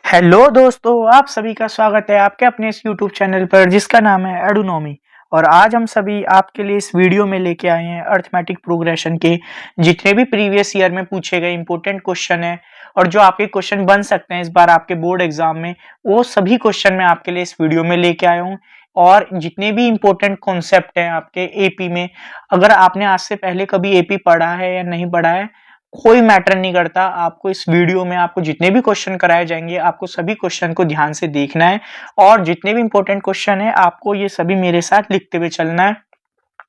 Hello दोस्तों, आप सभी का स्वागत है आपके अपने इस यूट्यूब चैनल पर जिसका नाम है एडुनॉमी। और आज हम सभी आपके लिए इस वीडियो में लेके आए हैं अर्थमेटिक प्रोग्रेशन के जितने भी प्रीवियस ईयर में पूछे गए इंपॉर्टेंट क्वेश्चन है और जो आपके क्वेश्चन बन सकते हैं इस बार आपके बोर्ड एग्जाम में, वो सभी क्वेश्चन मैं आपके लिए इस वीडियो में लेके आया हूँ। और जितने भी इंपॉर्टेंट कॉन्सेप्ट हैं आपके एपी में, अगर आपने आज से पहले कभी एपी पढ़ा है या नहीं पढ़ा है, कोई मैटर नहीं करता। आपको इस वीडियो में आपको जितने भी क्वेश्चन कराए जाएंगे, आपको सभी क्वेश्चन को ध्यान से देखना है और जितने भी इंपॉर्टेंट क्वेश्चन है आपको ये सभी मेरे साथ लिखते हुए चलना है।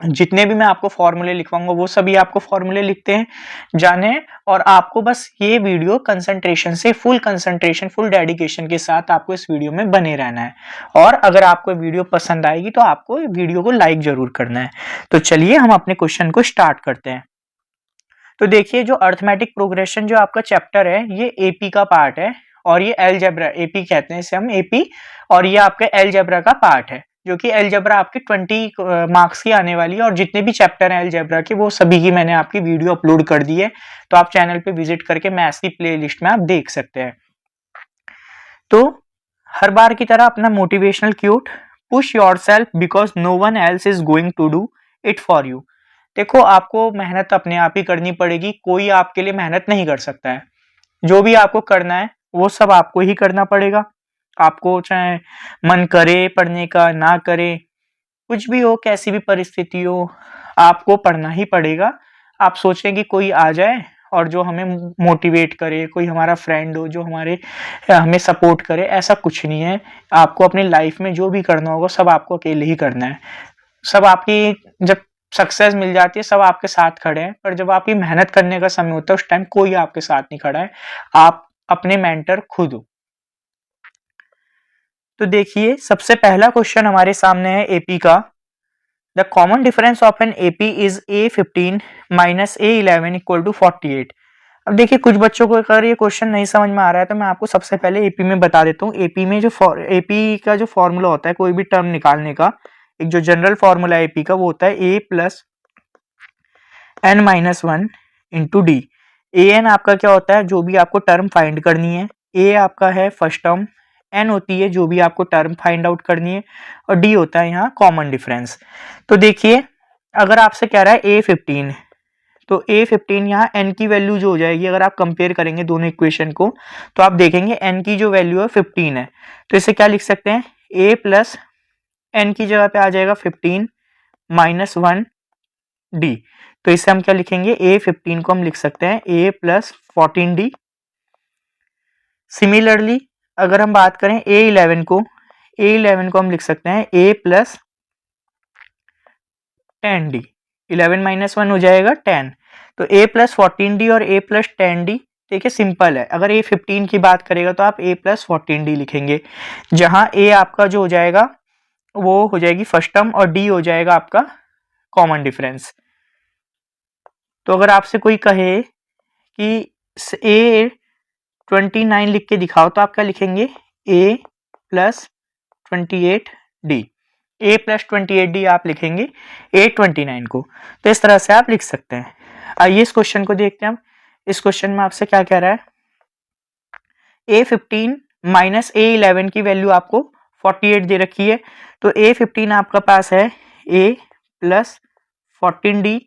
जितने भी मैं आपको फॉर्मूले लिखवाऊंगा वो सभी आपको फॉर्मूले लिखते हैं जाने। और आपको बस ये वीडियो कंसंट्रेशन से, फुल कंसंट्रेशन, फुल डेडिकेशन के साथ आपको इस वीडियो में बने रहना है। और अगर आपको वीडियो पसंद आएगी तो आपको वीडियो को लाइक जरूर करना है। तो चलिए हम अपने क्वेश्चन को स्टार्ट करते हैं। तो देखिए, जो अर्थमेटिक प्रोग्रेशन जो आपका चैप्टर है ये एपी का पार्ट है और ये अलजेब्रा, एपी कहते हैं इसे हम एपी, और ये आपके अलजेब्रा का पार्ट है जो कि अलजेब्रा आपके 20 मार्क्स की आने वाली है। और जितने भी चैप्टर हैं अलजेब्रा के वो सभी की मैंने आपकी वीडियो अपलोड कर दी है, तो आप चैनल पे विजिट करके मैथ्स की प्लेलिस्ट में आप देख सकते हैं। तो हर बार की तरह अपना motivational quote, push yourself because no one else is going to do it for you. देखो, आपको मेहनत अपने आप ही करनी पड़ेगी, कोई आपके लिए मेहनत नहीं कर सकता है। जो भी आपको करना है वो सब आपको ही करना पड़ेगा। आपको चाहे मन करे पढ़ने का, ना करे, कुछ भी हो, कैसी भी परिस्थिति हो, आपको पढ़ना ही पड़ेगा। आप सोचें कि कोई आ जाए और जो हमें मोटिवेट करे, कोई हमारा फ्रेंड हो जो हमें सपोर्ट करे, ऐसा कुछ नहीं है। आपको अपनी लाइफ में जो भी करना होगा सब आपको अकेले ही करना है। सब आपकी जब सक्सेस मिल जाती है सब आपके साथ खड़े हैं, पर जब आपकी मेहनत करने का समय होता है उस टाइम कोई आपके साथ नहीं खड़ा है। आप अपने मेंटर खुद हो। तो देखिए, सबसे पहला क्वेश्चन हमारे सामने है एपी का। The common difference of an AP is A15 minus A11 equal to 48। अब देखिए, कुछ बच्चों को अगर ये क्वेश्चन नहीं समझ में आ रहा है तो मैं आपको सबसे पहले एपी में बता देता हूँ। एपी में जो एपी का जो फॉर्मूला होता है कोई भी टर्म निकालने का, एक जो जनरल फॉर्मूला है एपी का, वो होता है a plus N minus one into d. A n आपका क्या होता है, जो भी आपको टर्म फाइंड करनी है। ए आपका है फर्स्ट टर्म, एन होती है जो भी आपको टर्म फाइंड आउट करनी है, और डी होता है यहाँ कॉमन डिफरेंस। तो देखिए, अगर आपसे कह रहा है A15, तो A15 यहाँ n की वैल्यू जो हो जाएगी, अगर आप कंपेयर करेंगे दोनों इक्वेशन को तो आप देखेंगे n की जो वैल्यू है 15 है। तो इसे क्या लिख सकते हैं, a प्लस एन की जगह पे आ जाएगा 15 माइनस 1 डी। तो इसे हम क्या लिखेंगे, A15 को हम लिख सकते हैं a प्लस 14d। सिमिलरली अगर हम बात करें A11 को, A11 को हम लिख सकते हैं a प्लस 10d। 11 माइनस 1 हो जाएगा 10। तो a प्लस 14d और a प्लस 10d, देखिए सिंपल है। अगर A15 की बात करेगा तो आप a प्लस 14d लिखेंगे, जहां a आपका जो हो जाएगा वो हो जाएगी फर्स्ट टर्म और d हो जाएगा आपका कॉमन डिफरेंस। तो अगर आपसे कोई कहे कि A29 लिख के दिखाओ तो आप क्या लिखेंगे, a plus 28d। a plus 28d आप लिखेंगे A29 को। तो इस तरह से आप लिख सकते हैं। आइए इस क्वेश्चन को देखते हैं हम। इस क्वेश्चन में आपसे क्या कह रहा है, A15 माइनस A11 की वैल्यू आपको 48 दे रखी है। तो A15 आपका पास है a plus 14d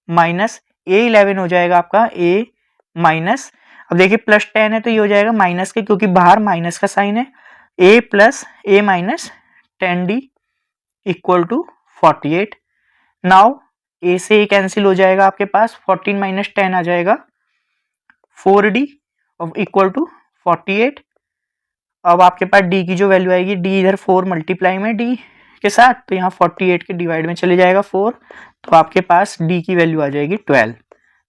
minus A11 हो जाएगा आपका a माइनस, अब देखिए प्लस 10 है तो ये हो जाएगा माइनस के, क्योंकि बाहर माइनस का साइन है। a plus a minus 10d equal to 48। Now a से a कैंसिल हो जाएगा, आपके पास 14 माइनस 10 आ जाएगा 4d इक्वल टू 48। अब आपके पास d की जो वैल्यू आएगी, d इधर 4 मल्टीप्लाई में d के साथ, तो यहाँ 48 के डिवाइड में चले जाएगा 4, तो आपके पास d की वैल्यू आ जाएगी 12।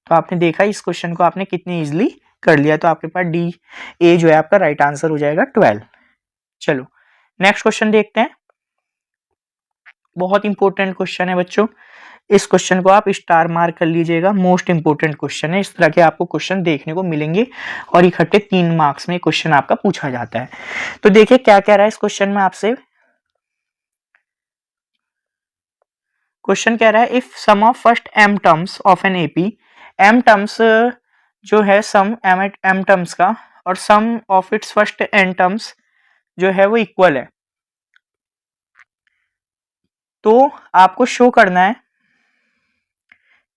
तो आपने देखा इस क्वेश्चन को आपने कितनी इजीली कर लिया, तो आपके पास डी ए जो है आपका राइट आंसर हो जाएगा 12। चलो नेक्स्ट क्वेश्चन देखते हैं। बहुत इंपॉर्टेंट क्वेश्चन है बच्चों, इस क्वेश्चन को आप स्टार मार्क कर लीजिएगा, मोस्ट इंपॉर्टेंट क्वेश्चन है। इस तरह के आपको क्वेश्चन देखने को मिलेंगे और इकट्ठे 3 मार्क्स में क्वेश्चन आपका पूछा जाता है। तो देखिए क्या कह रहा है इस क्वेश्चन में आपसे। क्वेश्चन कह रहा है if sum of first m terms of an AP, m terms जो है सम m टर्म्स का और sum of its first n terms जो है वो इक्वल है। तो आपको शो करना है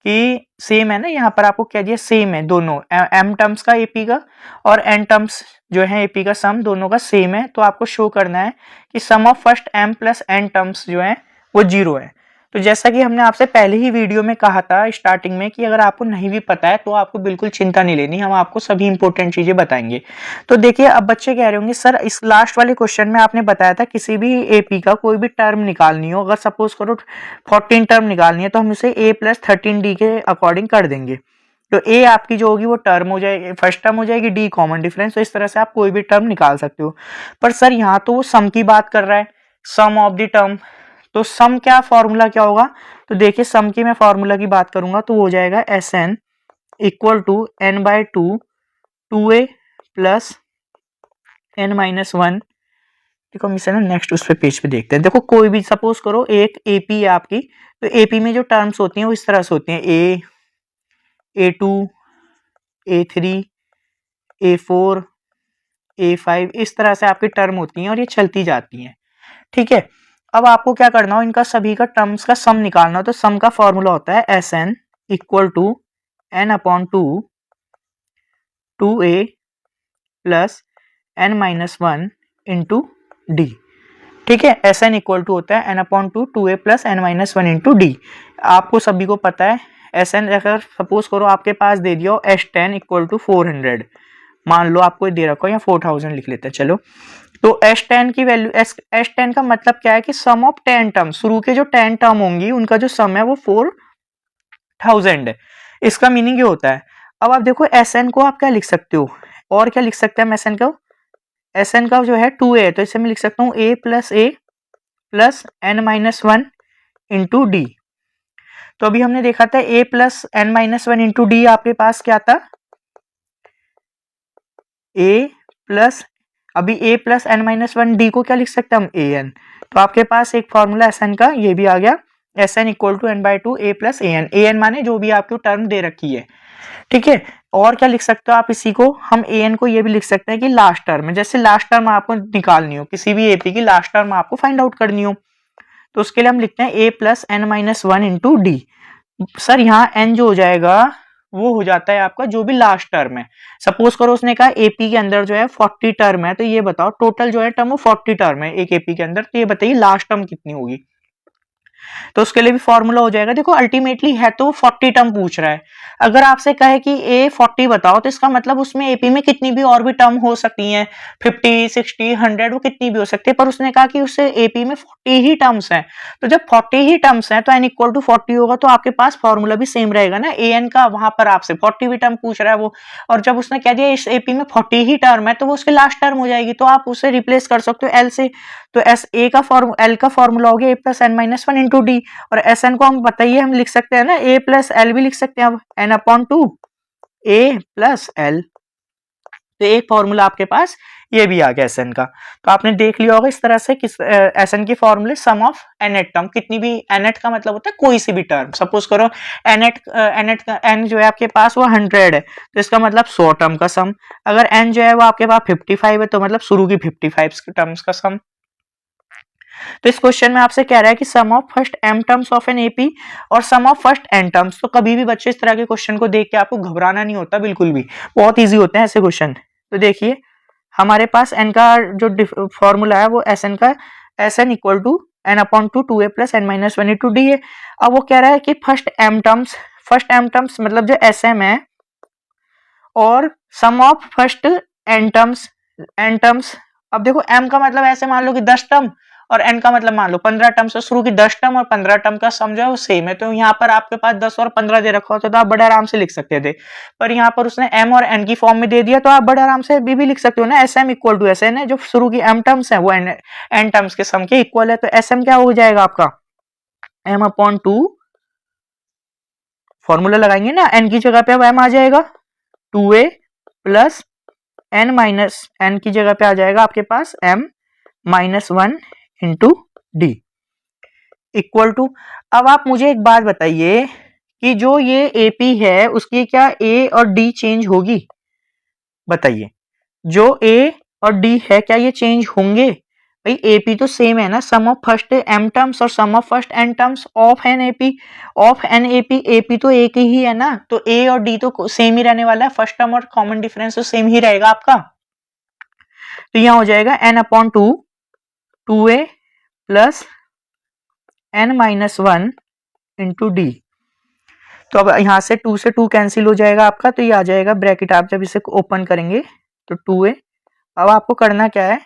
कि सेम है ना, यहाँ पर आपको क्या दिया, सेम है दोनों m टर्म्स का एपी का और n टर्म्स जो है एपी का सम दोनों का सेम है। तो आपको शो करना है कि sum of first m plus n terms जो है वो 0 है। तो जैसा कि हमने आपसे पहले ही वीडियो में कहा था स्टार्टिंग में कि अगर आपको नहीं भी पता है तो आपको बिल्कुल चिंता नहीं लेनी, हम आपको सभी इंपॉर्टेंट चीजें बताएंगे। तो देखिए अब बच्चे कह रहे होंगे सर इस लास्ट वाले क्वेश्चन में आपने बताया था किसी भी एपी का कोई भी टर्म निकालनी हो, अगर सपोज करो 14 टर्म निकालनी है तो हम इसे a प्लस 13d के अकॉर्डिंग कर देंगे। तो a आपकी जो होगी वो टर्म हो जाएगी, फर्स्ट टर्म हो जाएगी, d कॉमन डिफरेंस। तो इस तरह से आप कोई भी टर्म निकाल सकते हो। पर सर यहाँ तो वो सम की बात कर रहा है, सम ऑफ द टर्म। तो सम क्या फॉर्मूला क्या होगा, तो देखिए सम की मैं फॉर्मूला की बात करूंगा तो हो जाएगा s n equal to n by two a plus N minus one. देखो हम इसे ना नेक्स्ट उस पे पेज पे देखते हैं। देखो कोई भी सपोज करो एक एपी है आपकी, तो एपी में जो टर्म्स होती हैं वो इस तरह से होती हैं, A2 A3 A4 A5 इस तरह से आपकी टर्म होती हैं और ये चलती जाती हैं। ठीक है, अब आपको क्या करना हो, इनका सभी का टर्म्स का सम निकालना हो। तो सम का फॉर्मूला होता है S n equal to n upon two a plus N minus one into d. ठीक है, एस एन इक्वल टू होता है n upon two a plus N minus one into d. आपको सभी को पता है एस एन, अगर सपोज करो आपके पास दे दिया हो एस टेन इक्वल टू 400, मान लो आपको दे रखो या 4000 लिख लेते हैं चलो। तो एस टेन की वैल्यू, एस टेन का मतलब क्या है कि सम ऑफ 10 टर्म, शुरू के जो 10 टर्म होंगी उनका जो सम है वो 4000 है। इसका मीनिंग ये होता है। अब आप देखो एस एन को आप क्या लिख सकते हो, और क्या लिख सकते हैं हम एस एन को, एस एन का जो है 2a, तो इसे मैं लिख सकता हूँ a plus N minus one into D. तो अभी हमने देखा था a plus N minus one into d, आपके पास क्या था a प्लस, अभी a plus N minus one d को क्या लिख सकते हैं हम a n। तो आपके पास एक फॉर्मूला एस एन का ये भी आ गया, s n equal to n by two a plus A n माने जो भी आपको टर्म दे रखी है। ठीक है, और क्या लिख सकते हो आप इसी को, हम ए एन को ये भी लिख सकते हैं कि लास्ट टर्म है। जैसे लास्ट टर्म आपको निकालनी हो, किसी भी एपी की लास्ट टर्म आपको फाइंड आउट करनी हो, तो उसके लिए हम लिखते हैं a plus N minus one into d. Sir यहाँ n जो हो जाएगा वो हो जाता है आपका जो भी लास्ट टर्म है। सपोज करो उसने कहा एपी के अंदर जो है 40 टर्म है, तो ये बताओ टोटल जो है टर्म वो 40 टर्म है एक एपी के अंदर, तो ये बताइए लास्ट टर्म कितनी होगी। तो उसके लिए भी फॉर्मूला हो जाएगा। देखो अल्टीमेटली है तो 40 टर्म पूछ रहा है, अगर आपसे कहे कि ए 40 बताओ तो इसका मतलब उसमें एपी में कितनी भी और भी टर्म हो सकती हैं, 50 60 100 वो कितनी भी हो सकती है, पर उसने कहा कि उससे एपी में 40 ही टर्म्स हैं। तो जब 40 ही टर्म्स हैं तो एन इक्वल टू 40 होगा, तो आपके पास फॉर्मूला भी सेम रहेगा ना, ए एन का वहां पर आपसे 40 भी टर्म पूछ रहा है वो, और जब उसने कह दिया इस एपी में 40 ही टर्म है तो वो उसके लास्ट टर्म हो जाएगी, तो आप उसे रिप्लेस कर सकते हो एल से। तो एस ए का एल का फॉर्मूला हो गया a plus N minus one into d, और एस एन को हम बताइए हम लिख सकते हैं ना ए प्लस एल भी लिख सकते हैं, अब N upon two a plus L. तो एक फॉर्मूला आपके पास ये भी आ गया एस एन का। तो आपने देख लिया होगा इस तरह से किस एस एन की फॉर्मूले, सम ऑफ एनेट टर्म, कितनी भी एनेट का मतलब होता है कोई सी भी टर्म। सपोज करो एनेट का एन जो है आपके पास वो 100 है, तो इसका मतलब 100 टर्म का सम। अगर एन जो है वो आपके पास 55 है, तो मतलब शुरू की 55 टर्म्स का सम। तो इस क्वेश्चन में आपसे कह रहा है कि sum of first m terms of an AP और sum of first n terms. तो कभी भी बच्चे इस तरह के क्वेश्चन को देख के आपको घबराना नहीं होता, बिल्कुल भी, बहुत इजी होते हैं ऐसे क्वेश्चन। तो देखिए हमारे पास n का जो फॉर्मूला है वो एस एन का s n equal to n upon two a plus N minus one into d है। अब वो कह रहा है कि फर्स्ट m टर्म्स मतलब जो एस एम है, और sum of first n terms. अब देखो m का मतलब ऐसे मान लो कि 10 टर्म, और n का मतलब मान लो 15 टर्म से शुरू की 10 टर्म और 15 टर्म का सम जो है वो सेम है। तो यहाँ पर आपके पास 10 और 15 दे रखा होता तो आप बड़े आराम से लिख सकते थे, पर यहाँ पर उसने m और n की फॉर्म में दे दिया, तो आप बड़े आराम से भी लिख सकते हो ना, s M equal to S n है, जो शुरू की m टर्म्स है वो n टर्म्स के सम के इक्वल है। तो एस एम क्या हो जाएगा आपका m अपॉन टू, फॉर्मूला लगाएंगे ना n की जगह पे अब m आ जाएगा 2a plus n minus n की जगह पे आ जाएगा आपके पास m minus one into D equal to. अब आप मुझे एक बात बताइए कि जो ये एपी है उसकी क्या ए और डी चेंज होगी, बताइए। जो ए और डी है क्या ये चेंज होंगे? भाई एपी तो सेम है ना, sum of first m terms और sum of first n terms of an AP. Of an AP, AP तो एक ही है ना, तो ए और डी तो सेम ही रहने वाला है, फर्स्ट टर्म और कॉमन डिफरेंस तो सेम ही रहेगा आपका। तो यहाँ हो जाएगा n upon two, two a plus N minus one into D. तो अब यहाँ से टू से टू कैंसिल हो जाएगा आपका, तो ये आ जाएगा ब्रैकेट, आप जब इसे ओपन करेंगे तो टू ए। अब आपको करना क्या है,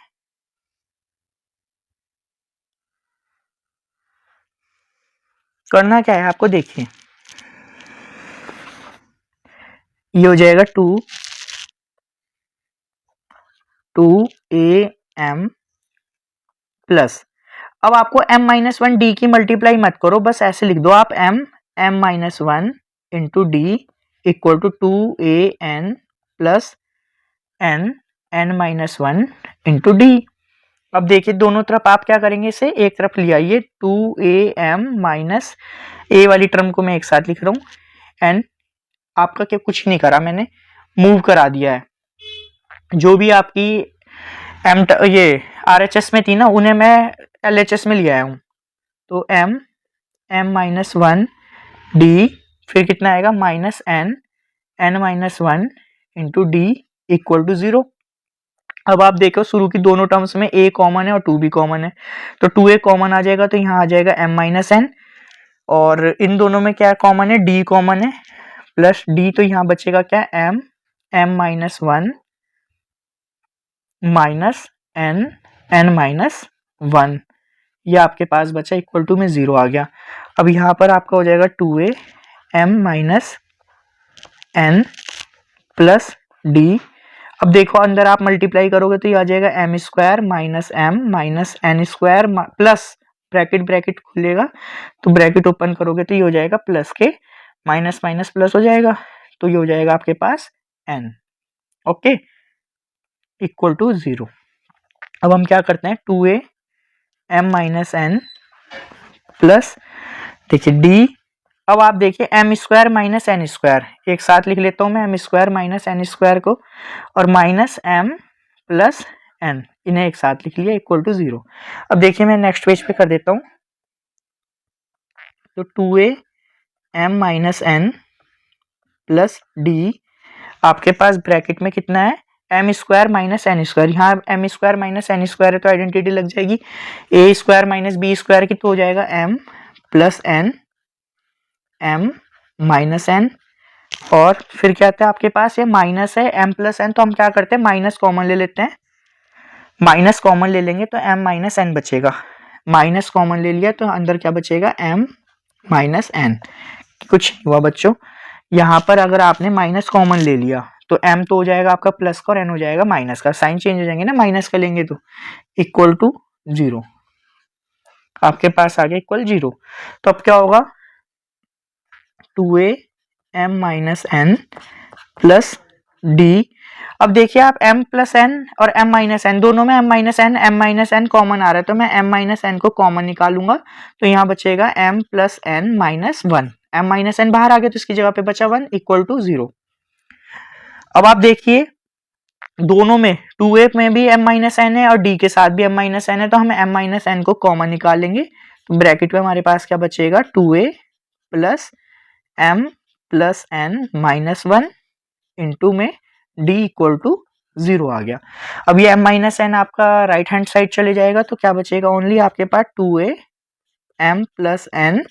आपको देखिए, ये हो जाएगा टू ए एम प्लस, अब आपको m माइनस वन डी की मल्टीप्लाई मत करो, बस ऐसे लिख दो आप m minus one into D equal to two A N plus n minus one into D. अब देखिए दोनों तरफ आप क्या करेंगे, इसे एक तरफ ले आइए, टू ए एम माइनस ए वाली टर्म को मैं एक साथ लिख रहा हूँ, एन आपका क्या कुछ नहीं करा मैंने, मूव करा दिया है। जो भी आपकी ये RHS में थी ना, उन्हें मैं LHS में ले आया हूँ। तो m माइनस वन डी, फिर कितना आएगा minus n minus one into D equal to 0। अब आप देखो शुरू की दोनों टर्म्स में a कॉमन है और 2 भी कॉमन है, तो 2a कॉमन आ जाएगा, तो यहाँ आ जाएगा m माइनस एन, और इन दोनों में क्या कॉमन है, d कॉमन है, प्लस d, तो यहाँ बचेगा क्या m minus one minus n minus one, ये आपके पास बचा इक्वल टू में 0 आ गया। अब यहाँ पर आपका हो जाएगा 2a m minus n plus D. अब देखो अंदर आप मल्टीप्लाई करोगे तो ये आ जाएगा m square minus m minus n square plus bracket खुलेगा, तो ब्रैकेट ओपन करोगे तो ये हो जाएगा प्लस के माइनस माइनस प्लस हो जाएगा, तो ये हो जाएगा आपके पास n, ओके, इक्वल टू 0। अब हम क्या करते हैं, 2a m minus N plus, देखिए डी, अब आप देखिए M square minus N square, एक साथ लिख लेता हूं मैं, M square minus N square को, और माइनस एम प्लस एन, इन्हें एक साथ लिख लिया इक्वल टू 0। अब देखिए मैं नेक्स्ट पेज पे कर देता हूं, तो 2a m minus N plus d, आपके पास ब्रैकेट में कितना है, m square minus N square, यहाँ m square minus N square है तो आइडेंटिटी लग जाएगी, a square minus b square की, तो हो जाएगा m plus n, m minus n, और फिर क्या आता है आपके पास, ये माइनस है एम प्लस एन, तो हम क्या करते हैं माइनस कॉमन ले लेते हैं, माइनस कॉमन ले लेंगे तो एम माइनस एन बचेगा, माइनस कॉमन ले लिया तो अंदर क्या बचेगा, एम माइनस एन। कुछ नहीं हुआ बच्चों, यहाँ पर अगर आपने माइनस कॉमन ले लिया तो m तो हो जाएगा आपका प्लस का और n हो जाएगा माइनस का, साइन चेंज हो जाएंगे ना, माइनस का लेंगे तो इक्वल टू 0, आपके पास आ गया इक्वल 0। तो अब क्या होगा, 2a m minus N plus D. अब देखिए आप m प्लस एन और m माइनस एन, दोनों में m माइनस एन कॉमन आ रहा है, तो मैं m माइनस एन को कॉमन निकालूंगा, तो यहाँ बचेगा m plus N minus one, m minus N बाहर आ गया तो इसकी जगह पे बचा 1 इक्वल टू 0। अब आप देखिए दोनों में 2a में भी m माइनस एन है और d के साथ भी m माइनस एन है, तो हम m माइनस एन को कॉमन निकालेंगे, तो ब्रैकेट में हमारे पास क्या बचेगा, 2a plus m plus N minus one into में d इक्वल टू 0 आ गया। अब ये m माइनस एन आपका राइट हैंड साइड चले जाएगा, तो क्या बचेगा, ओनली आपके पास 2a m plus N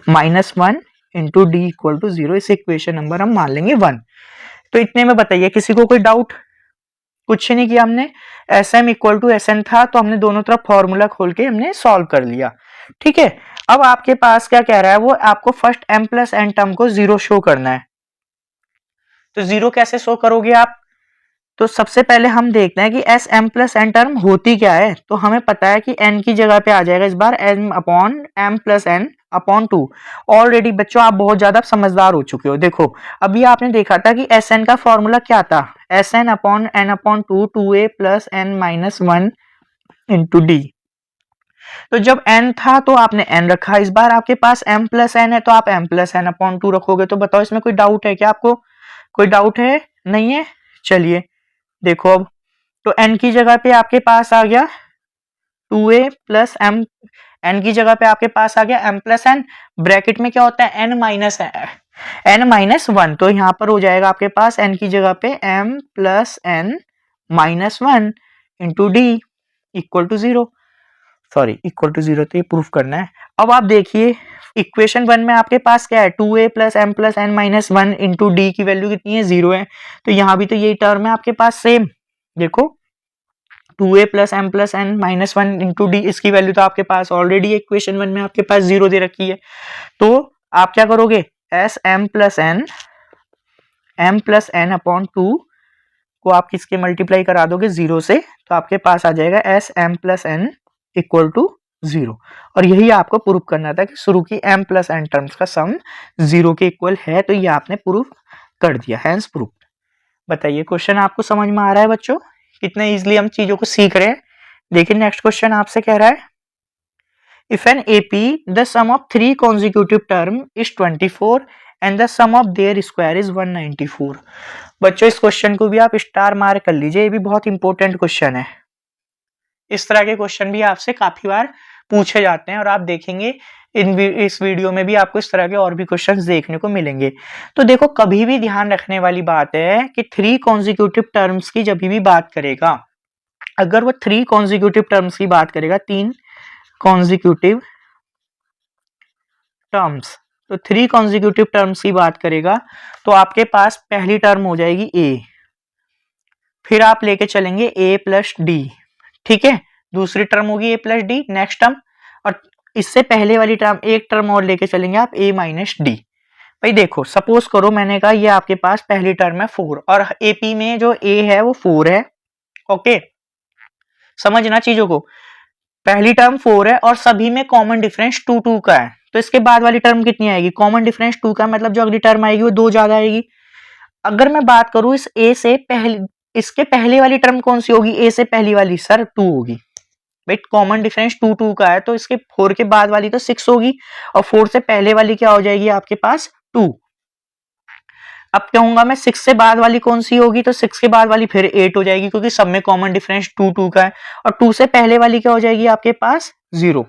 minus one into D equal to 0, इस इक्वेशन नंबर हम मान लेंगे 1। तो इतने में बताइए किसी को कोई डाउट? कुछ नहीं किया हमने, S M equal to S N था, तो हमने दोनों तरफ फॉर्मूला खोल के हमने सॉल्व कर लिया, ठीक है। अब आपके पास क्या कह रहा है, वो आपको first m plus N term को 0 शो करना है, तो 0 कैसे शो करोगे आप, तो सबसे पहले हम देखते हैं कि S M plus N term होती क्या है, तो हमें पता है कि n की जगह पे आ जाएगा इस बार m upon m plus N upon 2। Already बच्चों आप बहुत ज्यादा समझदार हो चुके हो, देखो अभी आपने देखा था कि एस एन का फॉर्मूला क्या था, S N upon N upon two, 2a plus N minus one into D. तो जब n था तो आपने n रखा, इस बार आपके पास m प्लस एन है तो आप m प्लस एन अपॉन 2 रखोगे। तो बताओ इसमें कोई डाउट है क्या आपको, कोई डाउट है? नहीं है, चलिए देखो अब तो n की जगह पे आपके पास आ गया 2a प्लस m, n की जगह पे आपके पास आ गया m प्लस n, ब्रैकेट में क्या होता है n माइनस 1, तो यहाँ पर हो जाएगा आपके पास n की जगह पे m plus n minus 1 into D equal to 0, sorry equal to 0 तो ये प्रूफ करना है। अब आप देखिए इक्वेशन 1 में आपके पास क्या है 2a plus m plus n minus 1 into D की वैल्यू कितनी है 0 है, तो यहाँ भी तो यही टर्म है आपके पास सेम। देखो 2a plus m plus n minus 1 into D, इसकी वैल्यू तो आपके पास ऑलरेडी इक्वेशन 1 में आपके पास 0 दे रखी है, तो आप क्या करोगे S m plus n upon 2 को आप किसके मल्टीप्लाई करा दोगे 0 से, तो आपके पास आ जाएगा S m plus n equal to 0, और यही आपको प्रूफ करना था कि शुरू की m प्लस n टर्म्स का सम 0 के इक्वल है, तो ये आपने प्रूफ कर दिया, हैंस प्रूफ। बताइए क्वेश्चन आपको समझ में आ रहा है बच्चों, कितने इजीली हम चीजों को सीख रहे हैं। देखिए नेक्स्ट क्वेश्चन आपसे कह रहा है if an AP the sum of 3 consecutive term is 24 and the sum of their square is 194। बच्चों इस क्वेश्चन को भी आप स्टार मार्क कर लीजिए, ये भी बहुत इंपॉर्टेंट क्वेश्चन है। इस तरह के क्वेश्चन भी आपसे काफी बार पूछे जाते हैं और आप देखेंगे इस वीडियो में भी आपको इस तरह के और भी क्वेश्चंस देखने को मिलेंगे। तो देखो कभी भी ध्यान रखने वाली बात है कि 3 consecutive टर्म्स की जब भी बात करेगा, अगर वो 3 consecutive टर्म्स की बात करेगा, 3 consecutive टर्म्स, तो 3 consecutive टर्म्स की बात करेगा तो आपके पास पहली टर्म हो जाएगी a, फिर आप लेके चलेंगे a प्लस डी, ठीक है, दूसरी टर्म होगी a plus D next term, और इससे पहले वाली टर्म एक टर्म और लेके चलेंगे आप a माइनस डी। भाई देखो सपोज करो मैंने कहा ये आपके पास पहली टर्म है 4 और AP में जो a है वो 4 है, ओके समझना चीजों को, पहली टर्म 4 है और सभी में कॉमन डिफरेंस 2 2 का है, तो इसके बाद वाली टर्म कितनी आएगी, कॉमन डिफरेंस 2 का, मतलब जो अगली टर्म आएगी वो 2 ज्यादा आएगी। अगर मैं बात करूं इस a से पहले, इसके पहले वाली टर्म कौन सी होगी, a से पहली वाली सर 2 होगी, भाई कॉमन डिफरेंस 2 2 का है, तो इसके 4 के बाद वाली तो 6 होगी और 4 से पहले वाली क्या हो जाएगी आपके पास 2। अब कहूंगा मैं 6 से बाद वाली कौन सी होगी, तो 6 के बाद वाली फिर 8 हो जाएगी क्योंकि सब में कॉमन डिफरेंस 2 2 का है, और 2 से पहले वाली क्या हो जाएगी आपके पास 0।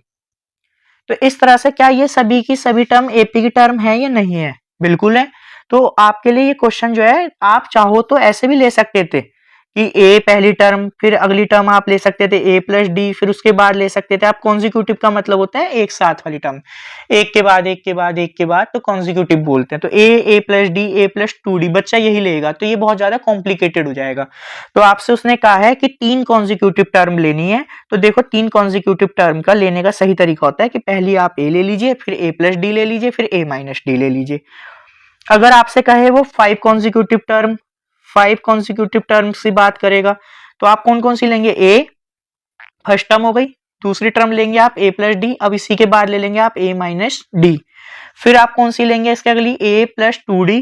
तो इस तरह से क्या ये सभी की सभी टर्म एपी की टर्म है या नहीं है, बिल्कुल है। तो आपके लिए ये क्वेश्चन जो है आप चाहो तो ऐसे भी ले सकते थे कि a पहली टर्म, फिर अगली टर्म आप ले सकते थे a प्लस डी, फिर उसके बाद ले सकते थे आप कॉन्जिक्यूटिव का मतलब होता है एक साथ वाली टर्म, एक के बाद एक के बाद एक के बाद, तो कॉन्जिक्यूटिव बोलते हैं। तो a plus D a plus 2d बच्चा यही लेगा, तो ये बहुत ज्यादा कॉम्प्लिकेटेड हो जाएगा। तो आपसे उसने कहा है कि 3 कॉन्जिक्यूटिव टर्म लेनी है, तो देखो 3 कॉन्जिक्यूटिव टर्म का लेने का सही तरीका होता है कि पहली आप a ले लीजिए, फिर a प्लस डी ले लीजिए, फिर a माइनस डी ले लीजिए। अगर आपसे कहे वो 5 कॉन्जिक्यूटिव टर्म, 5 कॉन्जिक्यूटिव टर्म्स की बात करेगा तो आप कौन कौन सी लेंगे, a फर्स्ट टर्म हो गई, दूसरी टर्म लेंगे आप a प्लस डी, अब इसी के बाद ले लेंगे आप a माइनस डी, फिर आप कौन सी लेंगे इसके अगली a प्लस 2d,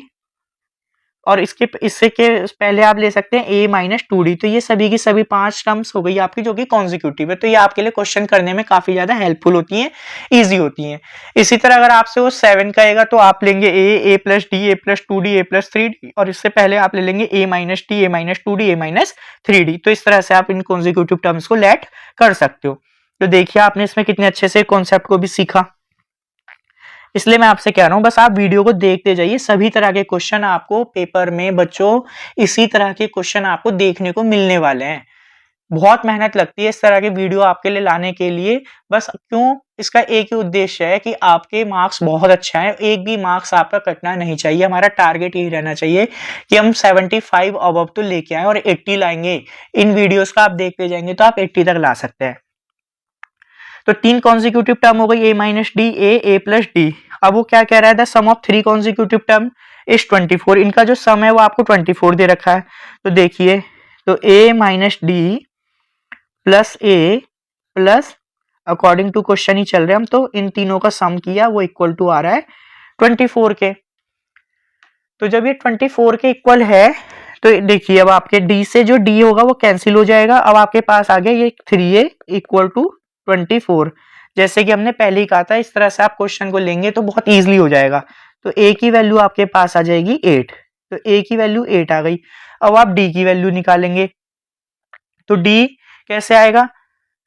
और इससे के पहले आप ले सकते हैं a माइनस 2d। तो ये सभी की सभी 5 टर्म्स हो गई आपकी जो कि कॉन्जिक्यूटिव है, तो ये आपके लिए क्वेश्चन करने में काफी ज्यादा हेल्पफुल होती हैं, इजी होती हैं। इसी तरह अगर आपसे वो 7 कहेगा तो आप लेंगे a plus D a plus 2d a plus 3d, और इससे पहले आप ले लेंगे a minus D a minus 2d a minus 3d। तो इस तरह से आप इन कॉन्जिक्यूटिव टर्म्स को लेट कर सकते हो। तो देखिए आपने इसमें कितने अच्छे से कॉन्सेप्ट को भी सीखा, इसलिए मैं आपसे कह रहा हूं बस आप वीडियो को देखते जाइए, सभी तरह के क्वेश्चन आपको पेपर में बच्चों इसी तरह के क्वेश्चन आपको देखने को मिलने वाले हैं। बहुत मेहनत लगती है इस तरह के वीडियो आपके लिए लाने के लिए, बस क्यों, इसका एक ही उद्देश्य है कि आपके मार्क्स बहुत अच्छा है, एक भी मार्क्स आपका कटना नहीं चाहिए। हमारा टारगेट यही रहना चाहिए कि हम 75 अबव तो लेके आए और 80 लाएंगे। इन वीडियोस का आप देखते जाएंगे तो आप 80 तक ला सकते हैं। तो 3 कॉन्जिक्यूटिव टर्म हो गई a minus D a plus D. अब वो क्या कह रहा है, the sum of 3 consecutive term is 24, इनका जो सम है वो आपको 24 दे रखा है। तो देखिए तो a minus d plus a plus, according to question ही चल रहे हम, तो इन तीनों का सम किया वो इक्वल टू आ रहा है 24 के। तो जब ये 24 के इक्वल है तो देखिए अब आपके d से जो d होगा वो कैंसिल हो जाएगा, अब आपके पास आ गया ये 3a इक्वल टू 24, जैसे कि हमने पहले ही कहा था। इस तरह से आप क्वेश्चन को लेंगे तो बहुत इजीली हो जाएगा। तो a की वैल्यू आपके पास आ जाएगी 8, तो a की वैल्यू 8 आ गई। अब आप d की वैल्यू निकालेंगे, तो डी कैसे आएगा,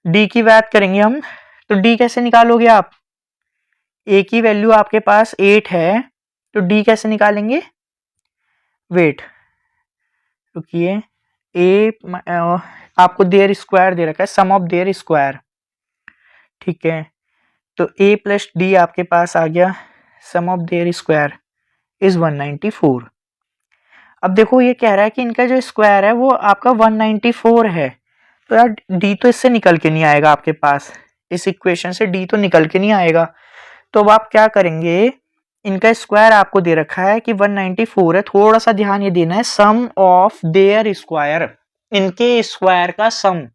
डी की बात करेंगे हम, तो डी कैसे निकालोगे आप, ए की वैल्यू आपके पास 8 है, तो डी कैसे निकालेंगे, वेट रुकिए, ए आपको देयर स्क्वायर दे रखा है, सम ऑफ देयर स्क्वायर, ठीक है, तो ए प्लस डी आपके पास आ गया, सम ऑफ देयर स्क्वायर इज 194। अब देखो ये कह रहा है कि इनका जो स्क्वायर है वो आपका 194 है, तो यार डी तो इससे निकल के नहीं आएगा आपके पास, इस इक्वेशन से डी तो निकल के नहीं आएगा। तो अब आप क्या करेंगे, इनका स्क्वायर आपको दे रखा है कि 194 है, थोड़ा सा ध्यान ये देना है, सम ऑफ देयर स्क्वायर, इनके स्क्वायर का सम।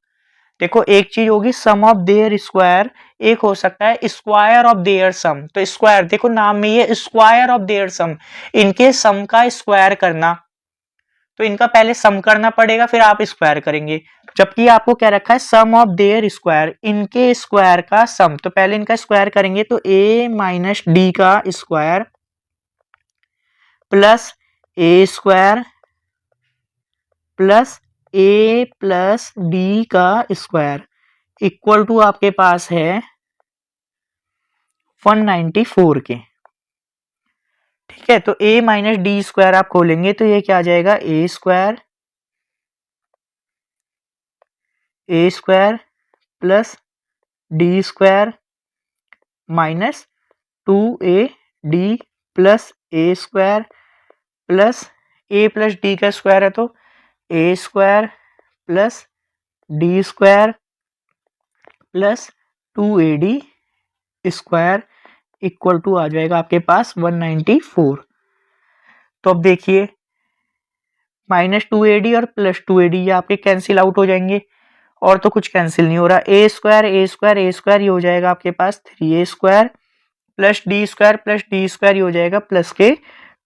देखो एक चीज होगी सम ऑफ देयर स्क्वायर, एक हो सकता है स्क्वायर ऑफ देयर सम, तो स्क्वायर देखो नाम में ये स्क्वायर ऑफ देयर सम, इनके सम का स्क्वायर करना, तो इनका पहले सम करना पड़ेगा फिर आप स्क्वायर करेंगे, जबकि आपको क्या रखा है सम ऑफ देयर स्क्वायर, इनके स्क्वायर का सम, तो पहले इनका स्क्वायर करेंगे, तो a माइनस डी का square plus a square plus a plus d का स्क्वायर इक्वल टू आपके पास है 194 के, ठीक है। तो a माइनस डी स्क्वायर आप खोलेंगे तो ये क्या आ जाएगा, a square plus d square minus 2ad plus a square plus a plus d का स्क्वायर है तो a square plus d square plus 2ad square equal to आ जाएगा आपके पास 194। तो अब देखिए माइनस 2ad और प्लस 2ad ये आपके कैंसिल आउट हो जाएंगे, और तो कुछ कैंसिल नहीं हो रहा, ए स्क्वायर ये हो जाएगा आपके पास 3a square plus d square ये हो जाएगा प्लस के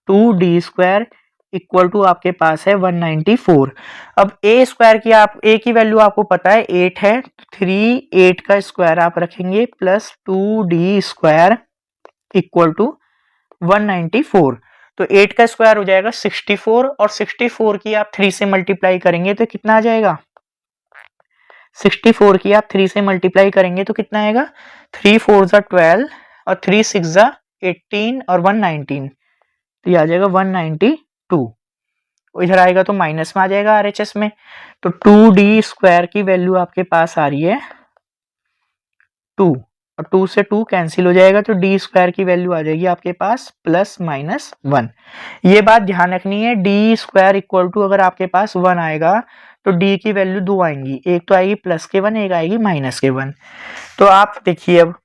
2d स्क्वायर इक्वल टू आपके पास है 194। अब ए स्क्वायर की आप ए की वैल्यू आपको पता है 8 है, 8 का स्क्वायर आप रखेंगे plus 2d square equal to 194, तो 8 का स्क्वायर हो जाएगा 64, और 64 की आप 3 से मल्टीप्लाई करेंगे तो कितना आ जाएगा, 64 की आप 3 से मल्टीप्लाई करेंगे तो कितना आएगा, 3 4 जा 12 और 3 6 जा 18 और 119, तो ये आ जाएगा 192, इधर आएगा तो माइनस में आ जाएगा आरएचएस में, तो 2d स्क्वायर की वैल्यू आपके पास आ रही है 2, और 2 से 2 कैंसिल हो जाएगा, तो डी स्क्वायर की वैल्यू आ जाएगी आपके पास प्लस माइनस 1। ये बात ध्यान रखनी है, डी स्क्वायर इक्वल टू अगर आपके पास 1 आएगा तो डी की वैल्यू 2 आएंगी, एक तो आएगी प्लस के 1, एक आएगी माइनस के 1। तो आप देखिए अब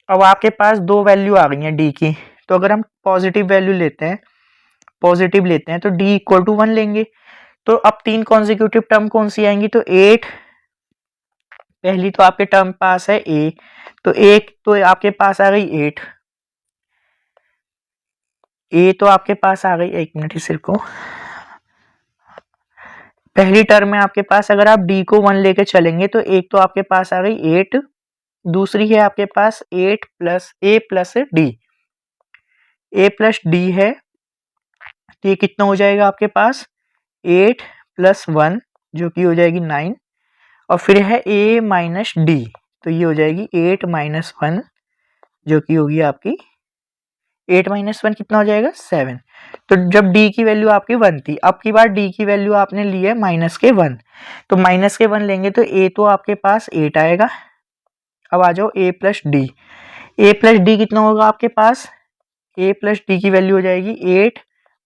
आपके पास दो वैल्यू आ गई हैं डी की, तो अगर हम पॉजिटिव वैल्यू लेते हैं तो डी इक्वल टू 1 लेंगे, तो अब 3 कॉन्जिक्यूटिव टर्म कौन सी आएंगी, तो 8 पहली तो आपके टर्म पास है ए, तो एक तो आपके पास आ गई 8, ए तो आपके पास आ गई, एक मिनट इस को, पहली टर्म में आपके पास अगर आप डी को 1 लेके चलेंगे तो एक तो आपके पास आ गई 8, दूसरी है आपके पास 8 प्लस ए प्लस डी है, तो ये कितना हो जाएगा आपके पास 8 प्लस 1 जो कि हो जाएगी 9, और फिर है a माइनस डी, तो ये हो जाएगी 8 माइनस 1 जो कि होगी आपकी 8 माइनस 1 कितना हो जाएगा 7। तो जब d की वैल्यू आपकी 1 थी, अब की बार d की वैल्यू आपने ली है माइनस के 1, तो माइनस के 1 लेंगे तो a तो आपके पास 8 आएगा। अब आ जाओ a प्लस डी कितना होगा आपके पास, a प्लस डी की वैल्यू हो जाएगी 8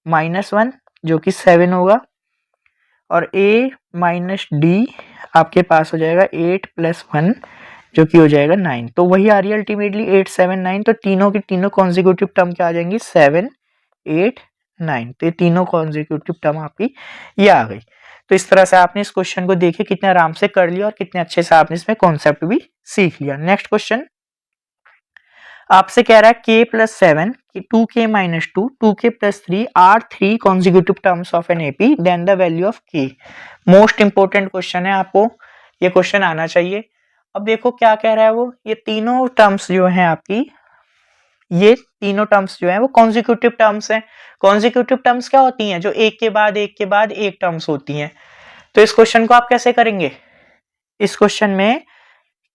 माइनस 1 जो कि 7 होगा, और a माइनस डी आपके पास हो जाएगा 8 प्लस 1 जो कि हो जाएगा 9, तो वही आ रही है अल्टीमेटली 8 7 9, तो तीनों की तीनों कॉन्जिक्यूटिव टर्म क्या आ जाएंगी 7 8 9, तो ये तीनों कॉन्जिक्यूटिव टर्म आपकी ये आ गई। तो इस तरह से आपने इस क्वेश्चन को देखिए कितने आराम से कर लिया और कितने अच्छे से आपने इसमें कॉन्सेप्ट भी सीख लिया। नेक्स्ट क्वेश्चन आपसे कह रहा है k plus 7 2k minus 2 2k plus 3 are 3 consecutive terms of an AP then the value of k। Most important question है, आपको ये क्वेश्चन आना चाहिए। अब देखो क्या कह रहा है वो, ये तीनों टर्म्स जो हैं आपकी, ये तीनों टर्म्स जो हैं वो कॉन्जिक्यूटिव टर्म्स हैं। कॉन्जिक्यूटिव टर्म्स क्या होती हैं, जो एक के बाद एक के बाद एक टर्म्स होती हैं। तो इस क्वेश्चन को आप कैसे करेंगे, इस क्वेश्चन में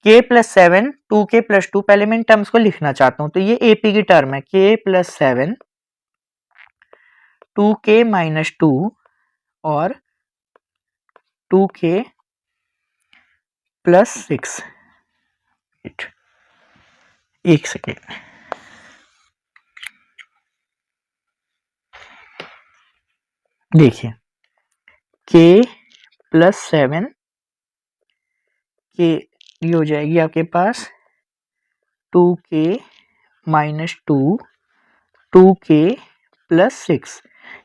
k प्लस 7 2k प्लस 2, पहले मैं इन टर्म्स को लिखना चाहता हूं। तो ये AP की टर्म है k प्लस 7 2k माइनस 2 और 2k प्लस 6। एक सेकेंड, देखिए k प्लस 7 के ये हो जाएगी आपके पास 2k माइनस 2 2k प्लस 6।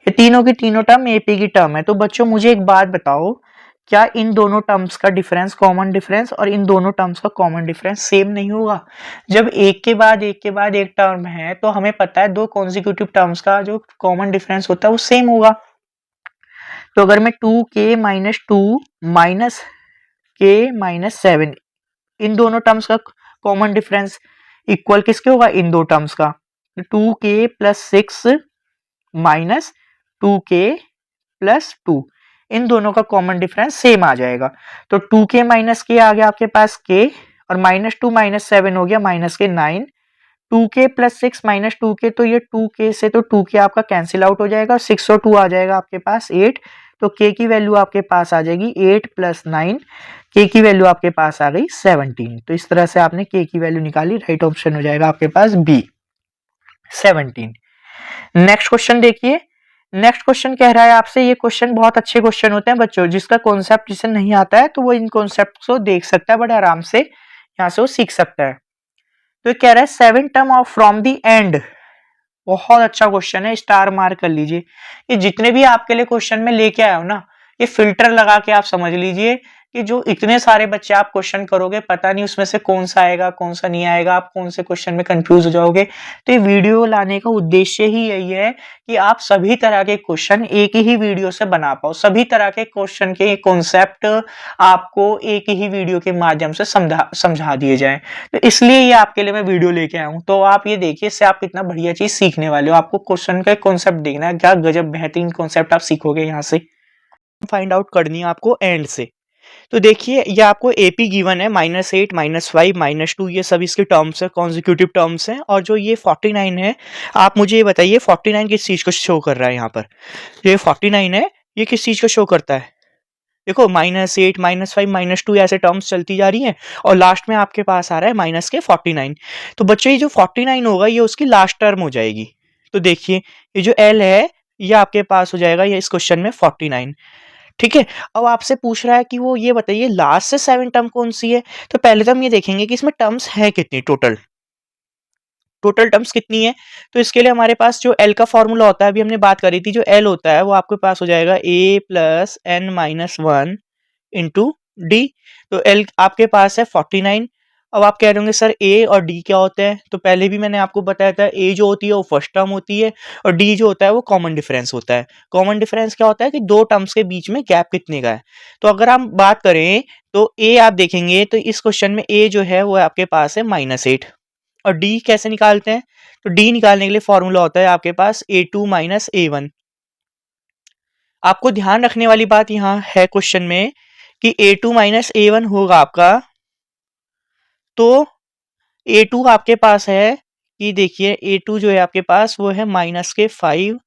ये तीनों की तीनों टर्म AP की टर्म है। तो बच्चों मुझे एक बात बताओ, क्या इन दोनों टर्म्स का डिफरेंस कॉमन डिफरेंस और इन दोनों टर्म्स का कॉमन डिफरेंस सेम नहीं होगा? जब एक के बाद एक के बाद एक टर्म है तो हमें पता है दो कॉन्जिक्यूटिव टर्म्स का जो कॉमन डिफरेंस होता है वो सेम होगा। तो अगर मैं 2k minus 2 minus k minus 7 इन दोनों टर्म्स का कॉमन डिफरेंस इक्वल किसके होगा? इन दो टर्म्स का। 2k plus 6 minus 2k plus 2, इन दोनों का कॉमन डिफरेंस सेम आ जाएगा। तो 2k माइनस के आ गया आपके पास k और माइनस 2 माइनस 7 हो गया माइनस के 9। 2k प्लस 6 माइनस 2k, तो ये 2k से तो 2k आपका कैंसिल आउट हो जाएगा और 6 और 2 आ जाएगा आपके पास 8। तो k की वैल्यू आपके पास आ जाएगी 8 प्लस 9, k की वैल्यू आपके पास आ गई 17। तो इस तरह से आपने k की वैल्यू निकाली, राइट ऑप्शन हो जाएगा आपके पास B 17। नेक्स्ट क्वेश्चन देखिए। नेक्स्ट क्वेश्चन कह रहा है आपसे, ये क्वेश्चन बहुत अच्छे क्वेश्चन होते हैं बच्चों, जिसका कॉन्सेप्ट जिसे नहीं आता है तो वो इन कॉन्सेप्ट को देख सकता है, बड़े आराम से यहाँ से वो सीख सकता है। तो ये कह रहा है 7 term of from the and. बहुत अच्छा क्वेश्चन है, स्टार मार्क कर लीजिए। ये जितने भी आपके लिए क्वेश्चन में लेके आया हूं ना, ये फिल्टर लगा के आप समझ लीजिए कि जो इतने सारे बच्चे आप क्वेश्चन करोगे पता नहीं उसमें से कौन सा आएगा कौन सा नहीं आएगा, आप कौन से क्वेश्चन में कंफ्यूज हो जाओगे। तो ये वीडियो लाने का उद्देश्य ही यही है कि आप सभी तरह के क्वेश्चन एक ही वीडियो से बना पाओ, सभी तरह के क्वेश्चन के कॉन्सेप्ट आपको एक ही वीडियो के माध्यम से समझा दिए जाए। तो इसलिए ये आपके लिए मैं वीडियो लेके आया हूँ। तो आप ये देखिए, इससे आप कितना बढ़िया चीज सीखने वाले हो। आपको क्वेश्चन का कॉन्सेप्ट देखना है, क्या गजब बेहतरीन कॉन्सेप्ट आप सीखोगे यहाँ से। फाइंड आउट करनी है आपको एंड से। तो देखिए ये आपको AP गिवन है -8 -5 -2, ये सब इसके टर्म्स है, कॉन्जिक्यूटिव टर्म्स हैं। और जो ये 49 है, आप मुझे ये बताइए 49 किस चीज को शो कर रहा है? यहाँ पर ये 49 है, ये किस चीज को शो करता है? देखो -8 -5 -2 ऐसे टर्म्स चलती जा रही हैं और लास्ट में आपके पास आ रहा है माइनस के 49। तो बच्चों ये जो 49 होगा ये उसकी लास्ट टर्म हो जाएगी। तो देखिए ये जो L है ये आपके पास हो जाएगा ये इस क्वेश्चन में 49। ठीक है, अब आपसे पूछ रहा है कि वो ये बताइए लास्ट से 7 टर्म कौन सी है। तो पहले तो हम ये देखेंगे कि इसमें टर्म्स है कितनी, टोटल टर्म्स कितनी है। तो इसके लिए हमारे पास जो L का फॉर्मूला होता है, अभी हमने बात करी थी, जो L होता है वो आपके पास हो जाएगा A plus n-1 into D. तो L आपके पास है 49। अब आप कह रहे होंगे सर A और D क्या होते हैं? तो पहले भी मैंने आपको बताया था, A जो होती है वो फर्स्ट टर्म होती है और D जो होता है वो कॉमन डिफरेंस होता है। कॉमन डिफरेंस क्या होता है कि दो टर्म्स के बीच में गैप कितने का है। तो अगर हम बात करें तो A आप देखेंगे तो इस क्वेश्चन में A जो है वो आपके पास है -8। और D कैसे निकालते हैं? तो D निकालने के लिए फॉर्मूला होता है आपके पास A2 माइनस A1। आपको ध्यान रखने वाली बात यहाँ है क्वेश्चन में कि A2 माइनस A1 होगा आपका, तो A2 आपके पास है कि देखिए A2 जो है आपके पास वो है -5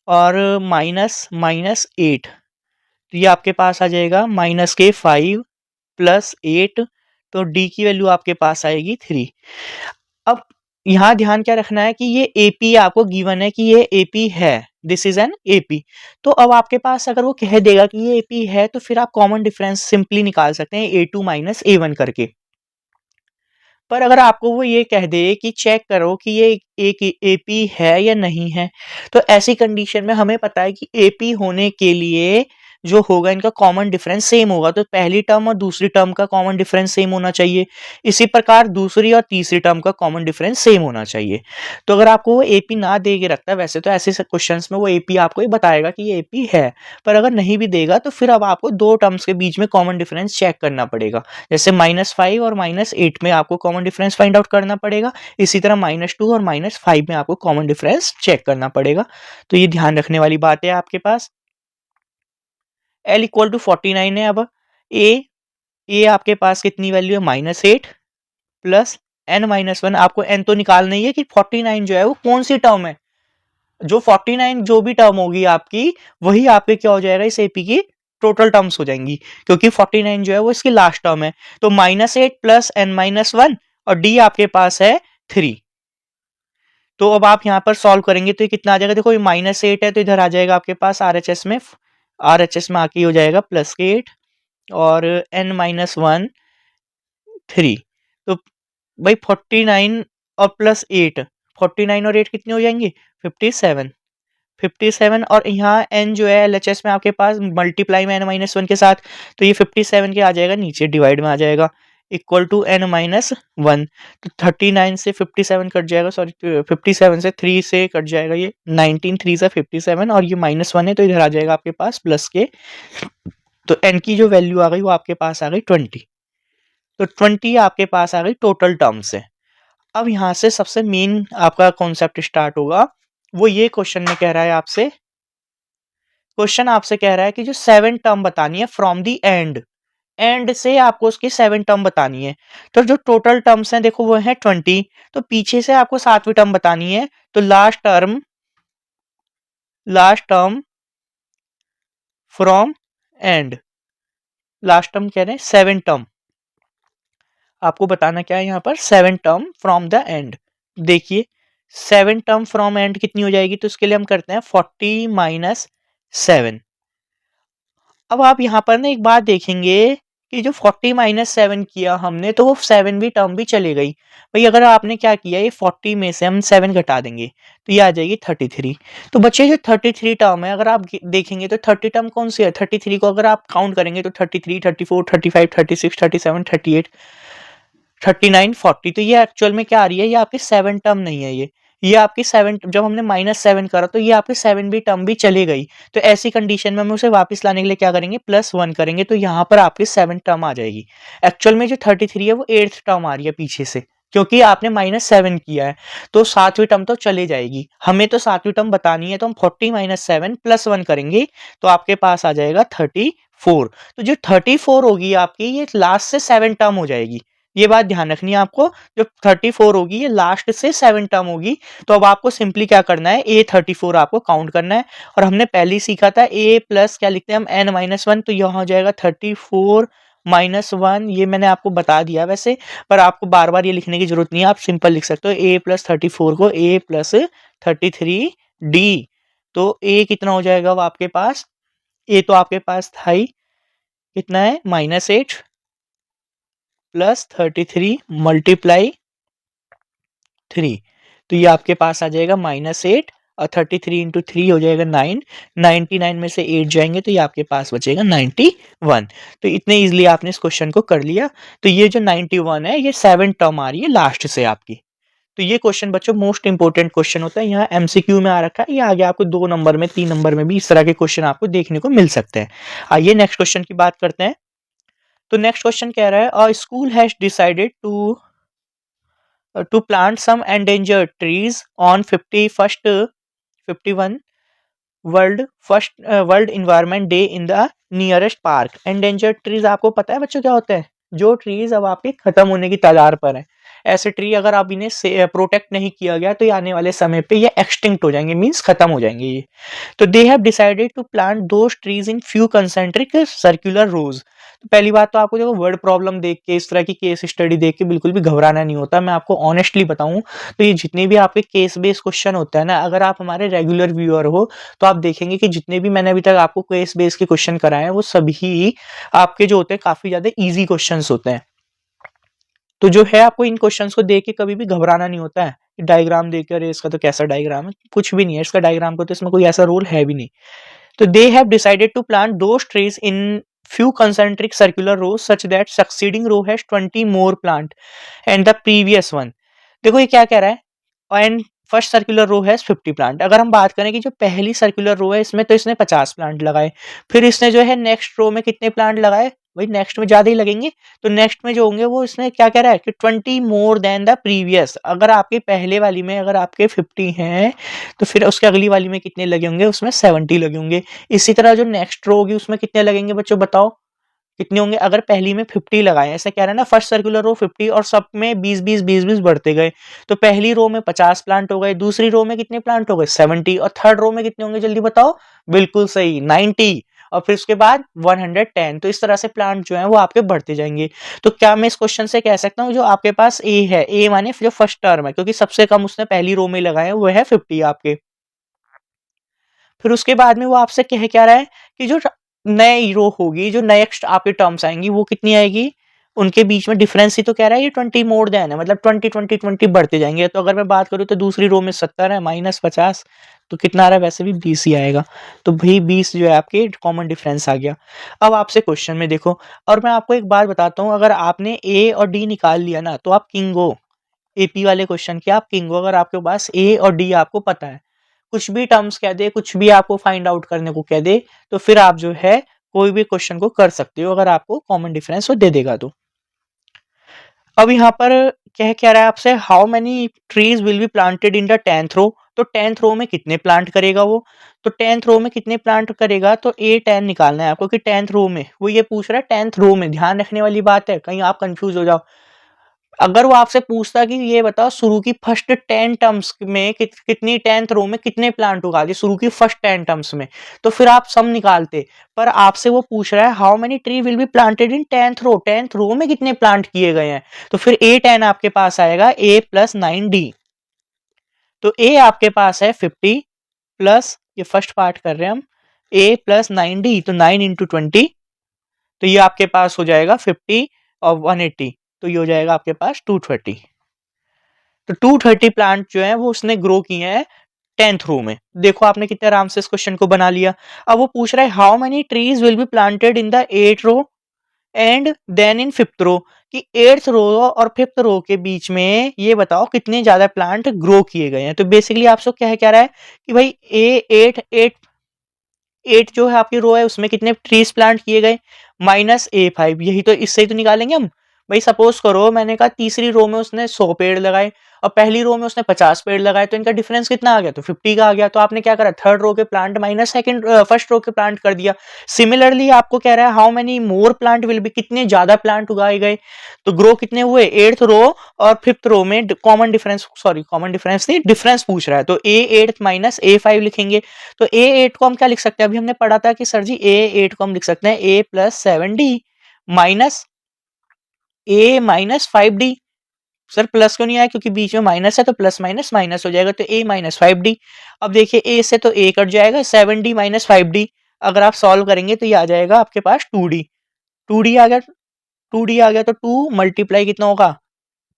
और -8। तो ये आपके पास आ जाएगा -5 प्लस 8। तो D की वैल्यू आपके पास आएगी 3। अब यहाँ ध्यान क्या रखना है कि ये AP आपको गिवन है कि ये AP है, दिस इज एन AP। तो अब आपके पास अगर वो कह देगा कि ये AP है तो फिर आप कॉमन डिफरेंस सिंपली निकाल सकते हैं A2 माइनस A1 करके। पर अगर आपको वो ये कह दे कि चेक करो कि ये एक AP है या नहीं है, तो ऐसी कंडीशन में हमें पता है कि AP होने के लिए जो होगा इनका कॉमन डिफरेंस सेम होगा। तो पहली टर्म और दूसरी टर्म का कॉमन डिफरेंस सेम होना चाहिए। इसी प्रकार दूसरी और तीसरी टर्म का कॉमन डिफरेंस सेम होना चाहिए। तो अगर आपको वो AP ना दे के रखता है, वैसे तो ऐसे क्वेश्चंस में वो AP आपको ये बताएगा कि ये AP है, पर अगर नहीं भी देगा तो फिर अब आपको दो टर्म्स के बीच में कॉमन डिफरेंस चेक करना पड़ेगा। जैसे -5 और -8 में आपको कॉमन डिफरेंस फाइंड आउट करना पड़ेगा, इसी तरह -2 और -5 में आपको कॉमन डिफरेंस चेक करना पड़ेगा। तो ये ध्यान रखने वाली बात है आपके पास। L इक्वल टू 49 है। अब A ए आपके पास कितनी वैल्यू है -8 प्लस n-1। आपको n तो निकालना ही है कि 49 जो है वो कौन सी टर्म है। जो 49 जो भी टर्म होगी आपकी, वही आपके क्या हो जाएगा, इस एपी की टोटल टर्म्स हो जाएंगी, क्योंकि 49 जो है वो इसकी लास्ट टर्म है। तो -8 प्लस n-1 और डी आपके पास है 3। तो अब आप यहाँ पर सॉल्व करेंगे तो ये कितना आ जाएगा, देखो ये -8 है तो इधर आ जाएगा आपके पास आरएचएस में आके हो जाएगा +8 और n-1 3। तो भाई 49 और +8, 49 और 8 कितने हो जाएंगे, 57। 57 और यहाँ n जो है एलएचएस में आपके पास मल्टीप्लाई में n-1 के साथ, तो ये 57 के आ जाएगा, नीचे डिवाइड में आ जाएगा इक्वल टू n-1। तो 39 से 57 कट जाएगा, सॉरी 57 से 3 से कट जाएगा, ये 19 3 से 57 और ये -1 है तो इधर आ जाएगा आपके पास प्लस के। तो n की जो वैल्यू आ गई वो आपके पास आ गई 20। तो 20 आपके पास आ गई टोटल टर्म से। अब यहाँ से सबसे मेन आपका कॉन्सेप्ट स्टार्ट होगा, वो ये क्वेश्चन में कह रहा है आपसे, क्वेश्चन आपसे कह रहा है कि जो 7 टर्म बतानी है फ्रॉम दी एंड से आपको उसकी 7 टर्म बतानी है। तो जो टोटल टर्म्स हैं देखो वो है 20, तो पीछे से आपको 7वीं टर्म बतानी है। तो last term from and, last term कह रहे हैं 7 टर्म, आपको बताना क्या है यहाँ पर, 7 टर्म फ्रॉम द एंड। देखिए 7 टर्म फ्रॉम एंड कितनी हो जाएगी, तो इसके लिए हम करते हैं 40 - 7। अब आप यहाँ पर ना एक बात देखेंगे कि जो 40 - 7 किया हमने, तो वो 7वीं टर्म भी चली गई। भाई अगर आपने क्या किया, ये 40 में से हम 7 घटा देंगे तो ये आ जाएगी 33। तो बच्चे जो 33 टर्म है, अगर आप देखेंगे तो 30 टर्म कौन सी है, 33 को अगर आप काउंट करेंगे तो 33 34 35 36 37 38 39 40। तो ये एक्चुअल में क्या आ रही है, ये आपकी 7 टर्म नहीं है, ये आपकी 7, जब हमने -7 करा तो ये आपकी 7वीं टर्म भी चली गई। तो ऐसी कंडीशन में हम उसे वापस लाने के लिए क्या करेंगे, +1 करेंगे, तो यहाँ पर आपकी 7 टर्म आ जाएगी। एक्चुअल में जो 33 है वो 8th टर्म आ रही है पीछे से, क्योंकि आपने -7 किया है, तो 7वीं टर्म तो चले जाएगी। हमें तो 7वीं टर्म बतानी है, तो हम 40 - 7 +1 करेंगे तो आपके पास आ जाएगा 34। तो जो 34 होगी आपकी, ये लास्ट से 7 टर्म हो जाएगी। ये बात ध्यान रखनी है आपको, जो 34 होगी ये लास्ट से 7 टर्म होगी। तो अब आपको सिंपली क्या करना है, A34 आपको काउंट करना है। और हमने पहले ही सीखा था A प्लस क्या लिखते हैं हम, n-1, तो यहाँ हो जाएगा 34 - 1। ये मैंने आपको बता दिया वैसे, पर आपको बार बार ये लिखने की जरूरत नहीं है, आप सिंपल लिख सकते हो A + 34 को A + 33D। तो A कितना हो जाएगा वो आपके पास, A तो आपके पास था ही, कितना है -8 प्लस 33 मल्टीप्लाई 3। तो ये आपके पास आ जाएगा -8 और 33 इंटू 3 हो जाएगा 9। 99 में से 8 जाएंगे तो ये आपके पास बचेगा 91। तो इतने इजीली आपने इस क्वेश्चन को कर लिया। तो ये जो 91 है ये 7 टर्म आ रही है लास्ट से आपकी। तो ये क्वेश्चन बच्चों मोस्ट इंपोर्टेंट क्वेश्चन होता है, यहाँ एमसीक्यू में आ रखा है, ये आगे आपको 2 नंबर में 3 नंबर में भी इस तरह के क्वेश्चन आपको देखने को मिल सकते हैं। आइए नेक्स्ट क्वेश्चन की बात करते हैं। तो नेक्स्ट क्वेश्चन कह रहा है, अ school has decided to plant some endangered trees on 51 world environment day in the nearest park. Endangered trees आपको पता है बच्चों क्या होता है, जो ट्रीज अब आपके खत्म होने की कगार पर है। ऐसे ट्री अगर आप इन्हें प्रोटेक्ट नहीं किया गया तो ये आने वाले समय पे ये एक्सटिंक्ट हो जाएंगे, मींस खत्म हो जाएंगे ये। तो they have decided to plant those trees in few concentric circular rows. तो पहली बात तो आपको देखो वर्ड प्रॉब्लम देख के, इस तरह की केस स्टडी देख के बिल्कुल भी घबराना नहीं होता। मैं आपको ऑनेस्टली बताऊं तो ये जितने भी आपके केस बेस्ड क्वेश्चन होता है ना, अगर आप हमारे रेगुलर व्यूअर हो तो आप देखेंगे कि जितने भी मैंने अभी तक आपको केस बेस्ड के क्वेश्चन कराए हैं वो सभी आपके जो होते हैं काफी ज्यादा इजी क्वेश्चंस होते हैं। तो जो है आपको इन क्वेश्चंस को देख के कभी भी घबराना नहीं होता है। डायग्राम देखकर इसका तो कैसा डायग्राम है, कुछ भी नहीं है इसका डायग्राम को, तो इसमें कोई ऐसा रोल है भी नहीं। तो they have decided to plant those trees in few concentric circular rows such that succeeding row has 20 more plant and the previous one। देखो ये क्या कह रहा है, and फर्स्ट सर्कुलर रो है 50 प्लांट। अगर हम बात करें कि जो पहली सर्कुलर रो है इसमें तो इसने 50 प्लांट लगाए, फिर इसने जो है नेक्स्ट रो में कितने प्लांट लगाए, भाई नेक्स्ट में ज्यादा ही लगेंगे। तो नेक्स्ट में जो होंगे वो इसने क्या कह रहा है कि 20 मोर देन द प्रीवियस। अगर आपके पहले वाली में अगर आपके 50 हैं तो फिर उसके अगली वाली में कितने लगे होंगे, उसमें 70 लगे होंगे। इसी तरह जो नेक्स्ट रो होगी उसमें कितने लगेंगे बच्चों बताओ, कितने होंगे, अगर पहली में 50 लगाए, ऐसा कह रहा है ना, फर्स्ट सर्कुलर रो 50 और सब में 20-20 बढ़ते गए, तो पहली रो में 50 प्लांट हो गए, दूसरी रो में कितने प्लांट हो गए 70, और थर्ड रो में कितने होंगे जल्दी बताओ, बिल्कुल सही 90, और फिर उसके बाद 110। तो इस तरह से प्लांट जो है वो आपके बढ़ते जाएंगे। तो क्या मैं इस क्वेश्चन से कह सकता हूँ जो आपके पास ए है, ए माने जो फर्स्ट टर्म है, क्योंकि सबसे कम उसने पहली रो में लगाए वो है 50 आपके। फिर उसके बाद में वो आपसे कह क्या रहा है कि जो नई रो होगी, जो नेक्स्ट आपके टर्म्स आएंगी वो कितनी आएगी, उनके बीच में डिफरेंस ही तो कह रहा है ये 20 मोर देन है, मतलब 20 बढ़ते जाएंगे। तो अगर मैं बात करूँ तो दूसरी रो में 70 है, -50, तो कितना आ रहा है, वैसे भी 20 ही आएगा। तो भाई 20 जो है आपके कॉमन डिफरेंस आ गया। अब आपसे क्वेश्चन में देखो, और मैं आपको एक बात बताता हूँ, अगर आपने ए और डी निकाल लिया ना तो आप किंग हो। एपी वाले क्वेश्चन के आप किंग हो अगर आपके पास ए और डी आपको पता है। कुछ भी टर्म्स कह दे, कुछ भी आपको फाइंड आउट करने को कह दे, तो फिर आप जो है कोई भी क्वेश्चन को कर सकते हो अगर आपको कॉमन डिफरेंस वो दे देगा तो। अब यहाँ पर क्या रहा है आपसे, how many trees will be planted in the 10th रो। तो 10th रो में कितने प्लांट करेगा वो, तो 10th रो में कितने प्लांट करेगा, तो ए 10 निकालना है आपको कि 10th रो में, वो ये पूछ रहा है 10th रो में। ध्यान रखने वाली बात है, कहीं आप कंफ्यूज हो जाओ। अगर वो आपसे पूछता कि ये बताओ शुरू की फर्स्ट 10 टर्म्स में कितनी 10th रो में कितने प्लांट उगा दिए शुरू की फर्स्ट 10 टर्म्स में, तो फिर आप सम निकालते। पर आपसे वो पूछ रहा है how many tree will be planted in 10th row, 10th row में कितने प्लांट किए गए हैं, तो फिर ए 10 आपके पास आएगा ए प्लस 9 डी। तो ए आपके पास है 50 प्लस, ये फर्स्ट पार्ट कर रहे हैं हम, ए प्लस 9 डी, तो 9 इंटू 20, तो ये आपके पास हो जाएगा 50 और 180, तो ये हो जाएगा आपके पास 230। तो 230 प्लांट जो है वो उसने ग्रो किए हैं 10th रो में। देखो आपने कितने आराम से इस क्वेश्चन को बना लिया। अब वो पूछ रहा है how many trees will be planted in the 8th row and then in 5th row, कि 8th रो और 5th रो के बीच में ये बताओ कितने ज्यादा प्लांट ग्रो किए गए हैं। तो बेसिकली आपसे क्या रहा है कि भाई ए 8 जो है आपकी रो है उसमें कितने ट्रीज प्लांट किए गए, -A5, यही तो, इससे ही तो निकालेंगे हम। भाई सपोज करो मैंने कहा तीसरी रो में उसने 100 पेड़ लगाए और पहली रो में उसने 50 पेड़ लगाए, तो इनका डिफरेंस कितना आ गया, तो 50 का आ गया। तो आपने क्या करा, थर्ड रो के plant minus second first row के प्लांट कर दिया। सिमिलरली आपको कह रहा है how many more plant will be, कितने ज्यादा प्लांट उगाए गए, तो ग्रो कितने हुए 8th रो और 5th रो में, common difference, sorry common difference नहीं, डिफरेंस पूछ रहा है, तो ए 8 माइनस A5 लिखेंगे। तो ए 8 को हम क्या लिख सकते हैं, अभी हमने पढ़ा था कि सर जी ए 8 को हम लिख सकते हैं ए प्लस 7D माइनस ए माइनस 5D। सर प्लस क्यों नहीं आया, क्योंकि बीच में माइनस है, तो प्लस माइनस माइनस हो जाएगा, तो ए माइनस 5D। अब देखिए ए से तो ए कट जाएगा, 7D माइनस 5D, अगर आप सॉल्व करेंगे तो ये आ जाएगा आपके पास 2D। 2D आ गया, 2D आ गया, तो 2 मल्टीप्लाई कितना होगा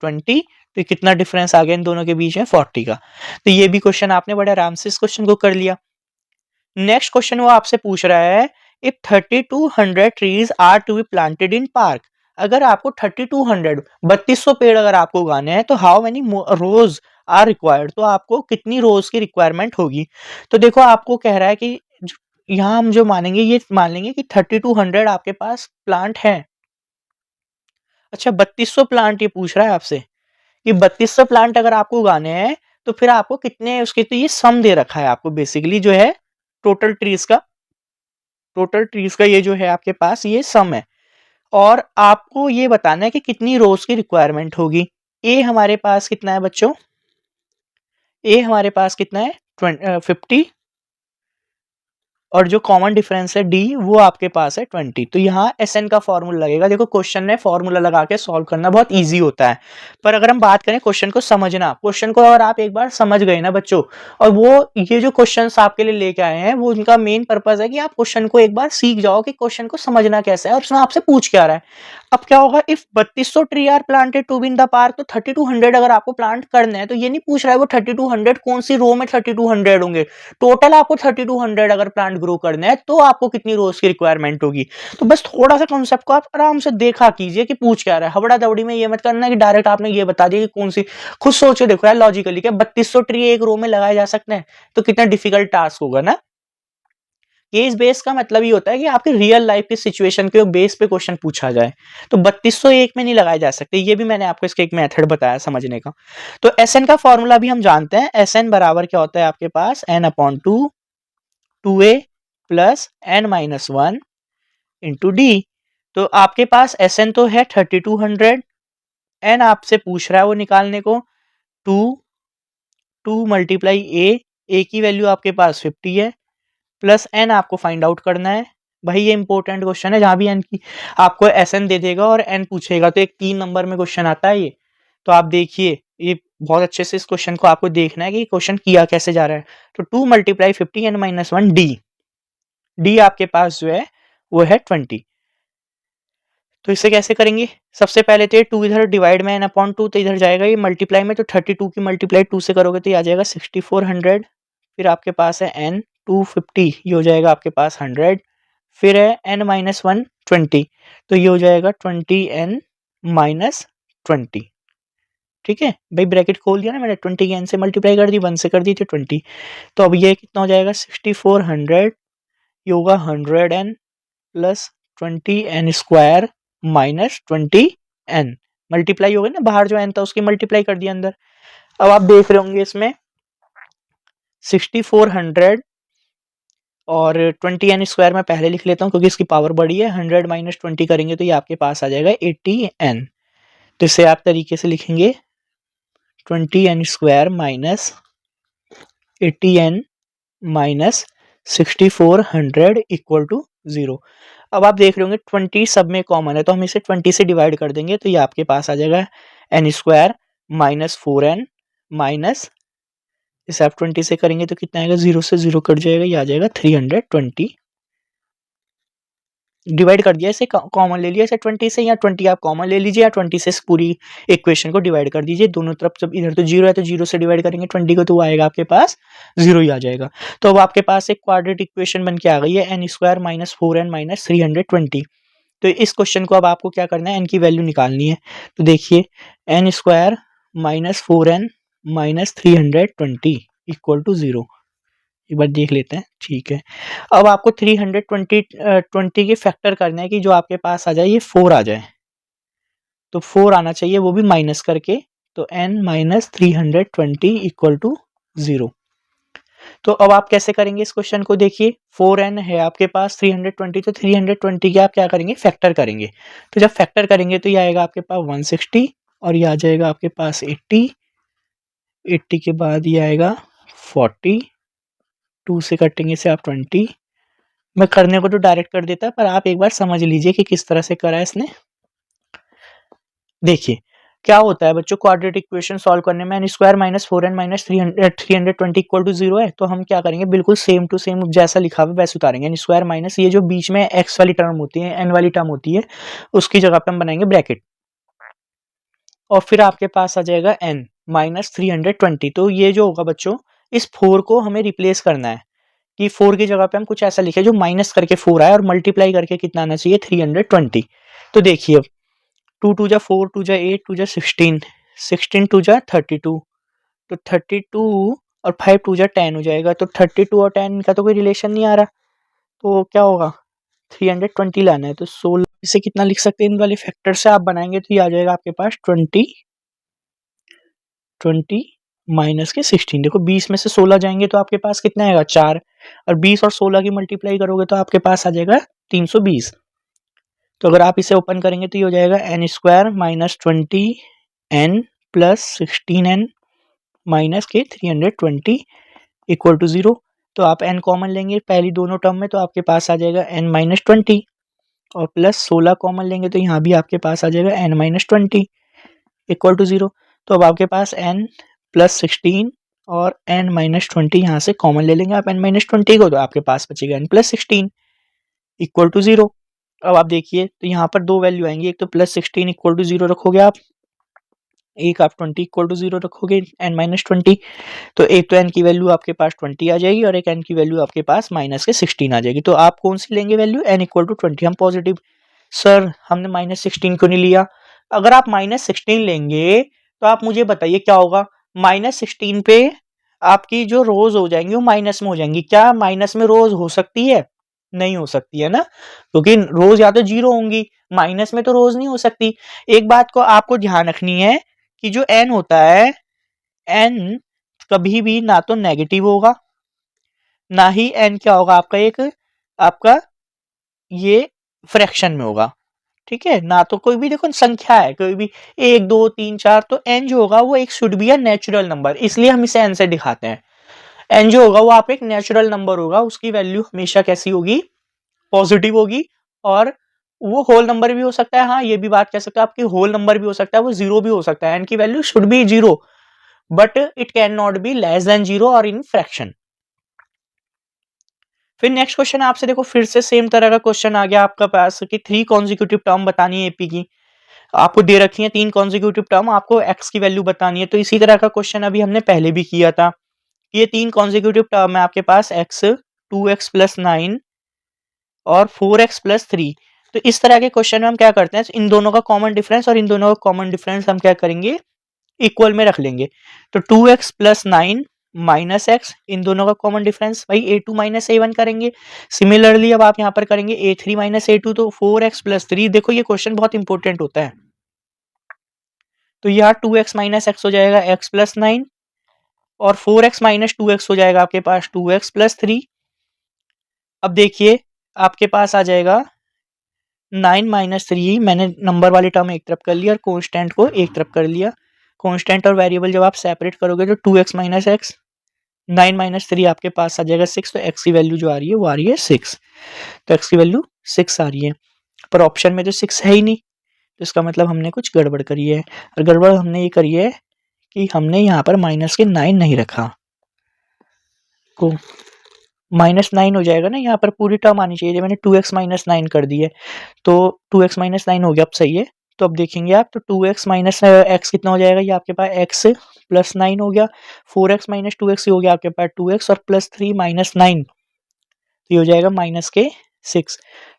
20, तो कितना डिफरेंस आ गया इन दोनों के बीच में 40 का। तो ये भी क्वेश्चन आपने बड़े आराम से इस क्वेश्चन को कर लिया। नेक्स्ट क्वेश्चन वो आपसे पूछ रहा है, if 3200 trees are to be planted in park, अगर आपको 3200 3200 पेड़ अगर आपको उगाने हैं, तो how many rows are required, तो आपको कितनी रोज की रिक्वायरमेंट होगी। तो देखो आपको कह रहा है कि यहाँ हम जो मानेंगे ये मान लेंगे कि 3200 आपके पास प्लांट है। अच्छा 3200 प्लांट ये पूछ रहा है आपसे कि 3200 प्लांट अगर आपको उगाने हैं तो फिर आपको कितने उसके, तो ये सम दे रखा है आपको बेसिकली जो है टोटल ट्रीज का, टोटल ट्रीज का ये जो है आपके पास ये सम है, और आपको ये बताना है कि कितनी रोज की रिक्वायरमेंट होगी। ए हमारे पास कितना है बच्चों, ए हमारे पास कितना है 50, और जो कॉमन डिफरेंस है डी वो आपके पास है 20। तो यहाँ एस एन का फॉर्मूला लगेगा। देखो क्वेश्चन में फॉर्मूला लगा के सॉल्व करना बहुत इजी होता है, पर अगर हम बात करें क्वेश्चन को समझना, क्वेश्चन को अगर आप एक बार समझ गए ना बच्चों, और वो ये जो क्वेश्चंस आपके लिए लेके आए हैं वो उनका मेन पर्पज है कि आप क्वेश्चन को एक बार सीख जाओ कि क्वेश्चन को समझना कैसे है और उसमें आपसे पूछ क्या रहा है। अब क्या होगा, if 3200 tree are planted to be in the park, तो 3200 अगर आपको प्लांट करना है तो ये नहीं पूछ रहा है वो 3200 कौन सी रो में 3200 होंगे, टोटल आपको 3200 अगर प्लांट ग्रो करना है तो आपको कितनी रोज की रिक्वायरमेंट होगी। तो बस थोड़ा सा कॉन्सेप्ट को आप आराम से देखा कीजिए कि पूछ क्या रहा है, हबड़ा दबड़ी में ये मत करना कि डायरेक्ट आपने ये बता दिया कि कौन सी, खुद सोचो देखो यार लॉजिकली क्या 3200 ट्री एक रो में लगाए जा सकते हैं, तो कितना डिफिकल्ट टास्क होगा ना। केस बेस का मतलब ये होता है कि आपके रियल लाइफ की सिचुएशन के बेस पे क्वेश्चन पूछा जाए, तो 3201 में नहीं लगाए जा सकते। ये भी मैंने आपको इसका एक मेथड बताया समझने का। तो एस एन का फॉर्मूला भी हम जानते हैं, एस एन बराबर क्या होता है आपके पास n/2 2a plus n-1 into D. तो आपके पास Sn तो है 3200, n आपसे पूछ रहा है वो निकालने को 2 मल्टीप्लाई ए की वैल्यू आपके पास 50 है, प्लस n आपको फाइंड आउट करना है। भाई ये इंपॉर्टेंट क्वेश्चन है, जहां भी n की आपको Sn दे देगा और n पूछेगा तो एक 3 नंबर में क्वेश्चन आता है ये। तो आप देखिए ये बहुत अच्छे से इस क्वेश्चन को आपको देखना है कि क्वेश्चन किया कैसे जा रहा है। तो 2 मल्टीप्लाई 50 n माइनस 1 डी आपके पास जो है वो है 20। तो इसे कैसे करेंगे, सबसे पहले तो ये 2 इधर डिवाइड में n/2 तो इधर जाएगा, ये मल्टीप्लाई में तो 32 की मल्टीप्लाई 2 से करोगे तो ये आ जाएगा 6400। फिर आपके पास है n 250, ये हो जाएगा आपके पास 100। फिर है n माइनस 1 20, तो ये हो जाएगा 20n माइनस 20। ठीक है भाई, ब्रैकेट खोल दिया ना मैंने, 20 के n से मल्टीप्लाई कर दी, 1 से कर दी तो 20। तो अब ये कितना हो जाएगा 6400, ये होगा 100n plus 20n square minus 20n। Multiply हो गई ना, बाहर जो n था उसकी मल्टीप्लाई कर दिया अंदर। अब आप देख रहे होंगे इसमें 6400 और 20n स्क्वायर में पहले लिख लेता हूँ क्योंकि इसकी पावर बड़ी है। 100 माइनस 20 करेंगे तो ये आपके पास आ जाएगा 80n। तो इसे आप तरीके से लिखेंगे 20n square minus 80n minus 6400 equal to 0। अब आप देख रहे होंगे 20 सब में कॉमन है तो हम इसे 20 से डिवाइड कर देंगे तो ये आपके पास आ जाएगा n square minus 4n minus, इसे आप 20 से करेंगे तो कितना आएगा, 0 से 0 कट जाएगा, ये आ जाएगा 320। डिवाइड कर दिया, इसे कॉमन ले लिया इसे 20 से, या 20 आप कॉमन ले लीजिए या 20 से पूरी इक्वेशन को डिवाइड कर दीजिए दोनों तरफ। जब इधर तो 0 है तो 0 से डिवाइड करेंगे 20 को तो आएगा आपके पास 0 ही आ जाएगा। तो अब आपके पास एक क्वाड्रेटिक इक्वेशन बन के आ गई है n square minus 4n minus 320। तो इस क्वेश्चन को अब आपको क्या करना है, n की वैल्यू निकालनी है। तो देखिए n square minus 4n minus 320 equal to 0, एक बार देख लेते हैं। ठीक है, अब आपको 320 के फैक्टर करना है कि जो आपके पास आ जाए ये 4 आ जाए, तो 4 आना चाहिए वो भी माइनस करके। तो n माइनस 320 इक्वल टू 0। तो अब आप कैसे करेंगे इस क्वेश्चन को, देखिए 4n है आपके पास 320, तो 320 के आप क्या करेंगे, फैक्टर करेंगे। तो जब फैक्टर करेंगे तो ये आएगा आपके पास 160 और ये आ जाएगा आपके पास 80 के बाद ये आएगा 40, 2 से कटेंगे से आप 20। मैं करने को तो डायरेक्ट कर देता पर आप एक बार समझ लीजिए कि किस तरह से करा है इसने। देखिए क्या होता है बच्चों, क्वाड्रेटिक इक्वेशन सॉल्व करने में n square minus 4n minus 320 equal to 0 है, तो हम क्या करेंगे, बिल्कुल सेम टू सेम जैसा लिखा हुआ वैसे उतारेंगे। n स्क्वायर माइनस ये जो बीच में x वाली टर्म होती है, n वाली टर्म होती है, उसकी जगह पे हम बनाएंगे ब्रैकेट और फिर आपके पास आ जाएगा n माइनस 320। तो ये जो होगा बच्चों, इस 4 को हमें रिप्लेस करना है कि 4 की जगह पे हम कुछ ऐसा लिखे जो माइनस करके 4 आए और मल्टीप्लाई करके कितना आना चाहिए, 320। तो देखिए 2 2 जा 4, 2 जा 8, 2 जा 16, 16 2 जा 32, तो 32 और 5 2 जा 10 हो जाएगा। तो 32 और 10 का तो कोई रिलेशन नहीं आ रहा, तो क्या होगा 320 लाना है। तो 16 इसे कितना लिख सकते हैं, इन वाले फैक्टर से आप बनाएंगे तो ये आ जाएगा आपके पास 20 माइनस के 16। देखो 20 में से 16 जाएंगे तो आपके पास कितना आएगा 4, और 20 और 16 की मल्टीप्लाई करोगे तो आपके पास आ जाएगा 320। तो अगर आप इसे ओपन करेंगे तो ये हो जाएगा n square minus 20n plus 16n minus के 320 इक्वल टू 0। तो आप n कॉमन लेंगे पहली दोनों टर्म में तो आपके पास आ जाएगा n माइनस 20, और प्लस 16 कॉमन लेंगे तो यहाँ भी आपके पास आ जाएगा n माइनस 20 इक्वल टू 0। तो अब आपके पास n प्लस 16 और n माइनस 20 यहाँ से कॉमन ले लेंगे आप n माइनस 20 को, तो आपके पास बचेगा n प्लस 16 इक्वल टू 0। अब आप देखिए तो यहाँ पर दो वैल्यू आएंगी, एक तो प्लस 16 इक्वल टू 0 रखोगे आप, एक आप 20 इक्वल टू 0 रखोगे n माइनस 20। तो एक तो n की वैल्यू आपके पास 20 आ जाएगी और एक n की वैल्यू आपके पास माइनस के 16 आ जाएगी। तो आप कौन सी लेंगे वैल्यू, n इक्वल टू 20। हम पॉजिटिव, सर हमने माइनस 16 क्यों नहीं लिया। अगर आप माइनस 16 लेंगे तो आप मुझे बताइए क्या होगा, माइनस 16 पे आपकी जो रोज हो जाएंगी वो माइनस में हो जाएंगी। क्या माइनस में रोज हो सकती है, नहीं हो सकती है ना, क्योंकि रोज या तो जीरो होंगी, माइनस में तो रोज नहीं हो सकती। एक बात को आपको ध्यान रखनी है कि जो n होता है, n कभी भी ना तो नेगेटिव होगा ना ही n क्या होगा आपका, एक आपका ये फ्रैक्शन में होगा। ठीक है ना, तो कोई भी देखो संख्या है, कोई भी 1 2 3 4, तो n जो होगा वो एक should be a natural number, इसलिए हम इसे n से दिखाते हैं। n जो होगा वो आप एक नेचुरल नंबर होगा, उसकी वैल्यू हमेशा कैसी होगी, पॉजिटिव होगी। और वो होल नंबर भी हो सकता है, हाँ ये भी बात कह सकते हैं आपकी होल नंबर भी हो सकता है, वो जीरो भी हो सकता है, n की value should be zero but it can not be less than zero और इन फ्रैक्शन। फिर नेक्स्ट क्वेश्चन आपसे देखो, फिर से सेम तरह का क्वेश्चन आ गया आपका पास कि 3 कॉन्जिक्यूटिव टर्म बतानी है एपी की, आपको दे रखी है 3 कॉन्जिक्यूटिव टर्म, आपको x की वैल्यू बतानी है। तो इसी तरह का क्वेश्चन अभी हमने पहले भी किया था, ये 3 कॉन्जिक्यूटिव टर्म है आपके पास, x 2x प्लस 9 और 4x प्लस 3। तो इस तरह के क्वेश्चन में हम क्या करते हैं, इन दोनों का कॉमन डिफरेंस और इन दोनों का कॉमन डिफरेंस हम क्या करेंगे, इक्वल में रख लेंगे। तो 2x प्लस 9 माइनस एक्स, इन दोनों का कॉमन डिफरेंस भाई a2 माइनस a1 करेंगे। सिमिलरली अब आप यहाँ पर करेंगे a3 माइनस a2, तो 4x प्लस 3। देखो ये क्वेश्चन बहुत इंपॉर्टेंट होता है, तो यहाँ 2x माइनस एक्स हो जाएगा x प्लस 9 और 4x माइनस 2x हो जाएगा आपके पास 2x प्लस 3। अब देखिए आपके पास आ जाएगा 9 माइनस 3, मैंने नंबर वाली टर्म एक तरफ कर लिया और कॉन्स्टेंट को एक तरफ कर लिया। कॉन्स्टेंट और वेरिएबल जब आप सेपरेट करोगे तो 2x माइनस एक्स, 9 माइनस 3 आपके पास आ जाएगा 6, तो x की वैल्यू जो आ रही है वो आ रही है 6। तो x की वैल्यू 6 आ रही है, पर ऑप्शन में तो 6 है ही नहीं, तो इसका मतलब हमने कुछ गड़बड़ करी है। और गड़बड़ हमने ये करी है कि हमने यहाँ पर माइनस के 9 नहीं रखा, को माइनस 9 हो जाएगा ना, यहाँ पर पूरी टर्म आनी चाहिए, मैंने 2x माइनस 9 कर दी है, तो 2x माइनस 9 हो गया, अब सही है। तो अब देखेंगे आप, तो 2x माइनस एक्स कितना हो जाएगा, ये आपके पास x प्लस 9 हो गया, 4x माइनस 2x हो गया आपके पास 2x और प्लस 3 माइनस 9, तो ये हो जाएगा माइनस के 6।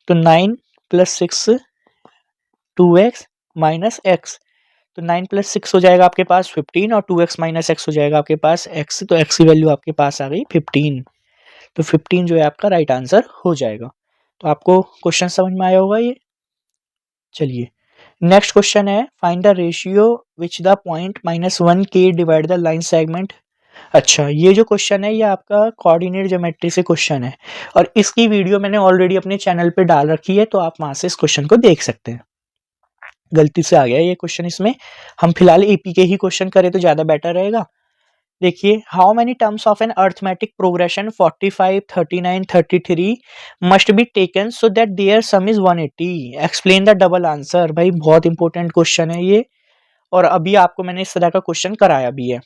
तो 9 प्लस 6 2x माइनस एक्स, तो 9 प्लस 6 हो जाएगा आपके पास 15 और 2x माइनस एक्स हो जाएगा आपके पास x, तो x की वैल्यू आपके पास आ गई 15। तो 15 जो है आपका राइट आंसर हो जाएगा। तो आपको क्वेश्चन समझ में आया होगा ये। चलिए नेक्स्ट क्वेश्चन है, find the ratio which the point -1k divide the line segment. अच्छा ये जो क्वेश्चन है ये आपका कोऑर्डिनेट ज्योमेट्री से क्वेश्चन है, और इसकी वीडियो मैंने ऑलरेडी अपने चैनल पे डाल रखी है, तो आप वहां से इस क्वेश्चन को देख सकते हैं। गलती से आ गया ये क्वेश्चन इसमें, हम फिलहाल एपी के ही क्वेश्चन करें तो ज्यादा बेटर रहेगा। देखिए, how many terms of an arithmetic progression 45 39 33 must be taken so that their sum is 180, explain the double answer. भाई बहुत इंपॉर्टेंट क्वेश्चन है ये, और अभी आपको मैंने इस तरह का क्वेश्चन कराया भी है।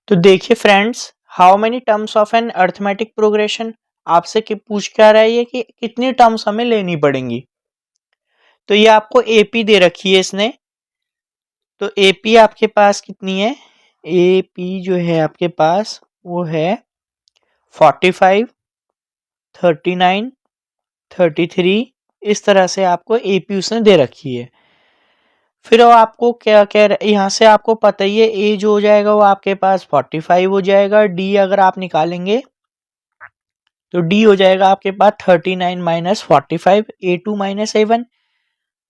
तो देखिए friends, how many terms of an arithmetic progression, आपसे पूछ क्या रहा है ये कि कितनी टर्म्स हमें लेनी पड़ेंगी। तो ये आपको एपी दे रखी है इसने, तो एपी आपके पास कितनी है, एपी जो है आपके पास वो है 45 39 33, इस तरह से आपको एपी उसने दे रखी है। फिर वो आपको क्या कह रहे, यहाँ से आपको पता ही है ए जो हो जाएगा वो आपके पास 45 हो जाएगा, डी अगर आप निकालेंगे तो डी हो जाएगा आपके पास 39 माइनस 45, A2 माइनस A1।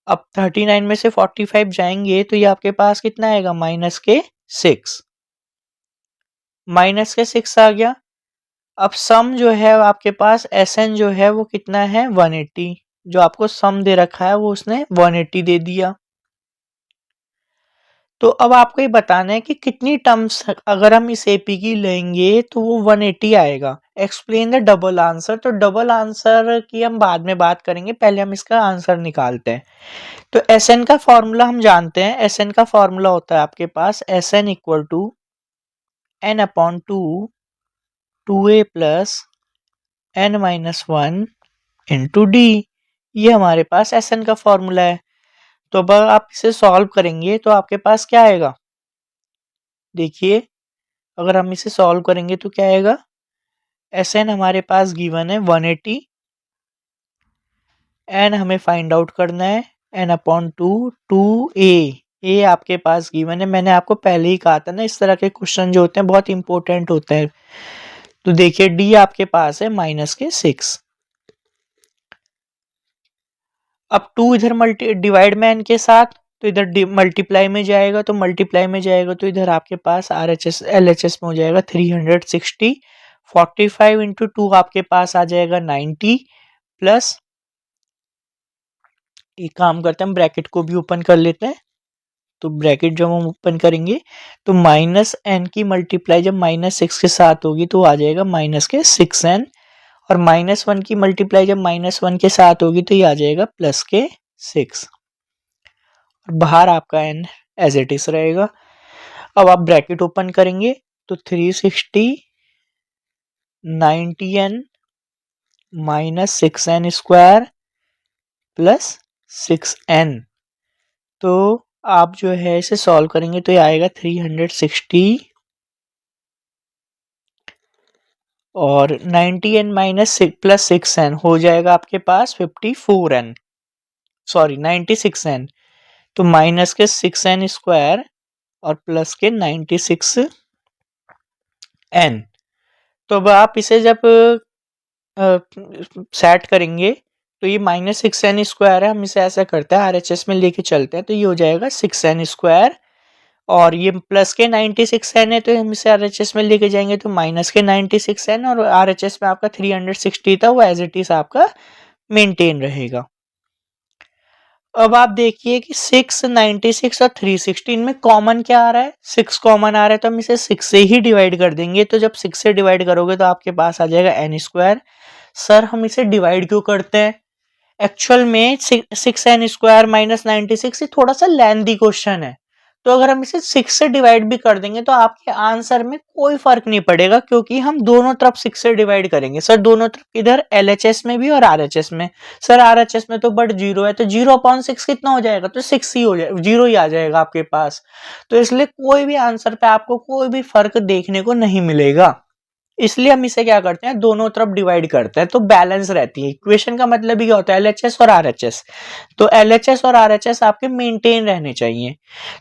अब 39 में से 45 जाएंगे तो ये आपके पास कितना आएगा, माइनस के 6, माइनस के 6 आ गया। अब सम जो है आपके पास Sn जो है वो कितना है 180, जो आपको सम दे रखा है वो उसने 180 दे दिया। तो अब आपको ये बताना है कि कितनी टर्म्स अगर हम इस एपी की लेंगे तो वो 180 आएगा। एक्सप्लेन द डबल आंसर, तो डबल आंसर की हम बाद में बात करेंगे, पहले हम इसका आंसर निकालते हैं। तो Sn का फॉर्मूला हम जानते हैं, Sn का फॉर्मूला होता है आपके पास Sn equal to n upon 2a plus n minus 1 into D, ये हमारे पास Sn का फॉर्मूला है। तो अब आप इसे सॉल्व करेंगे तो आपके पास क्या आएगा, देखिए अगर हम इसे सॉल्व करेंगे तो क्या आएगा, Sn हमारे पास गिवन है 180, n हमें फाइंड आउट करना है n अपॉन 2a, ए आपके पास गिवन है। मैंने आपको पहले ही कहा था ना, इस तरह के क्वेश्चन जो होते हैं बहुत इंपॉर्टेंट होते हैं। तो देखिए डी आपके पास है माइनस के 6। अब 2 इधर मल्टी डिवाइड में n के साथ, तो इधर मल्टीप्लाई में जाएगा, तो मल्टीप्लाई में जाएगा तो इधर आपके पास RHS LHS में हो जाएगा 360, 45 इंटू 2 आपके पास आ जाएगा 90 प्लस एक काम करते हैं, हम ब्रैकेट को भी ओपन कर लेते हैं। तो ब्रैकेट जब हम ओपन करेंगे तो माइनस एन की मल्टीप्लाई जब -6 के साथ होगी तो आ जाएगा -6n, और -1 की मल्टीप्लाई जब -1 के साथ होगी तो ये आ जाएगा +6। और बाहर आपका n एज इट इज रहेगा। अब आप ब्रैकेट ओपन करेंगे तो 360 90n -6n स्क्वायर +6n। तो आप जो है इसे सॉल्व करेंगे तो ये आएगा 360 और 90n +6n हो जाएगा आपके पास 54n, सॉरी 96n। तो माइनस के 6n स्क्वायर और प्लस के 96n। तो अब आप इसे जब सेट करेंगे तो ये -6n स्क्वायर है, हम इसे ऐसा करते हैं RHS में लेके चलते हैं तो ये हो जाएगा 6n स्क्वायर, और ये प्लस के 96n है तो हम इसे RHS में लेके जाएंगे तो माइनस के 96n, और RHS में आपका 360 था वो एज इट इज आपका मेंटेन रहेगा। अब आप देखिए कि 6, 96 और 316 में कॉमन क्या आ रहा है, 6 कॉमन आ रहा है तो हम इसे 6 से ही डिवाइड कर देंगे। तो जब 6 से डिवाइड करोगे तो आपके पास आ जाएगा n स्क्वायर। सर हम इसे डिवाइड क्यों करते हैं, एक्चुअल में 6n स्क्वायर -96 ये थोड़ा सा लेंथी क्वेश्चन है, तो अगर हम इसे 6 से डिवाइड भी कर देंगे तो आपके आंसर में कोई फर्क नहीं पड़ेगा, क्योंकि हम दोनों तरफ 6 से डिवाइड करेंगे। सर दोनों तरफ इधर LHS में भी और RHS में, सर RHS में तो बट 0 है तो 0/6 कितना हो जाएगा, तो 6 ही हो जाएगा, 0 ही आ जाएगा आपके पास। तो इसलिए कोई भी आंसर पे आपको कोई भी फर्क देखने को नहीं मिलेगा, इसलिए हम इसे क्या करते हैं दोनों तरफ डिवाइड करते हैं तो बैलेंस रहती है। इक्वेशन का मतलब ही क्या होता है, LHS और RHS, तो LHS और RHS आपके मेंटेन रहने चाहिए।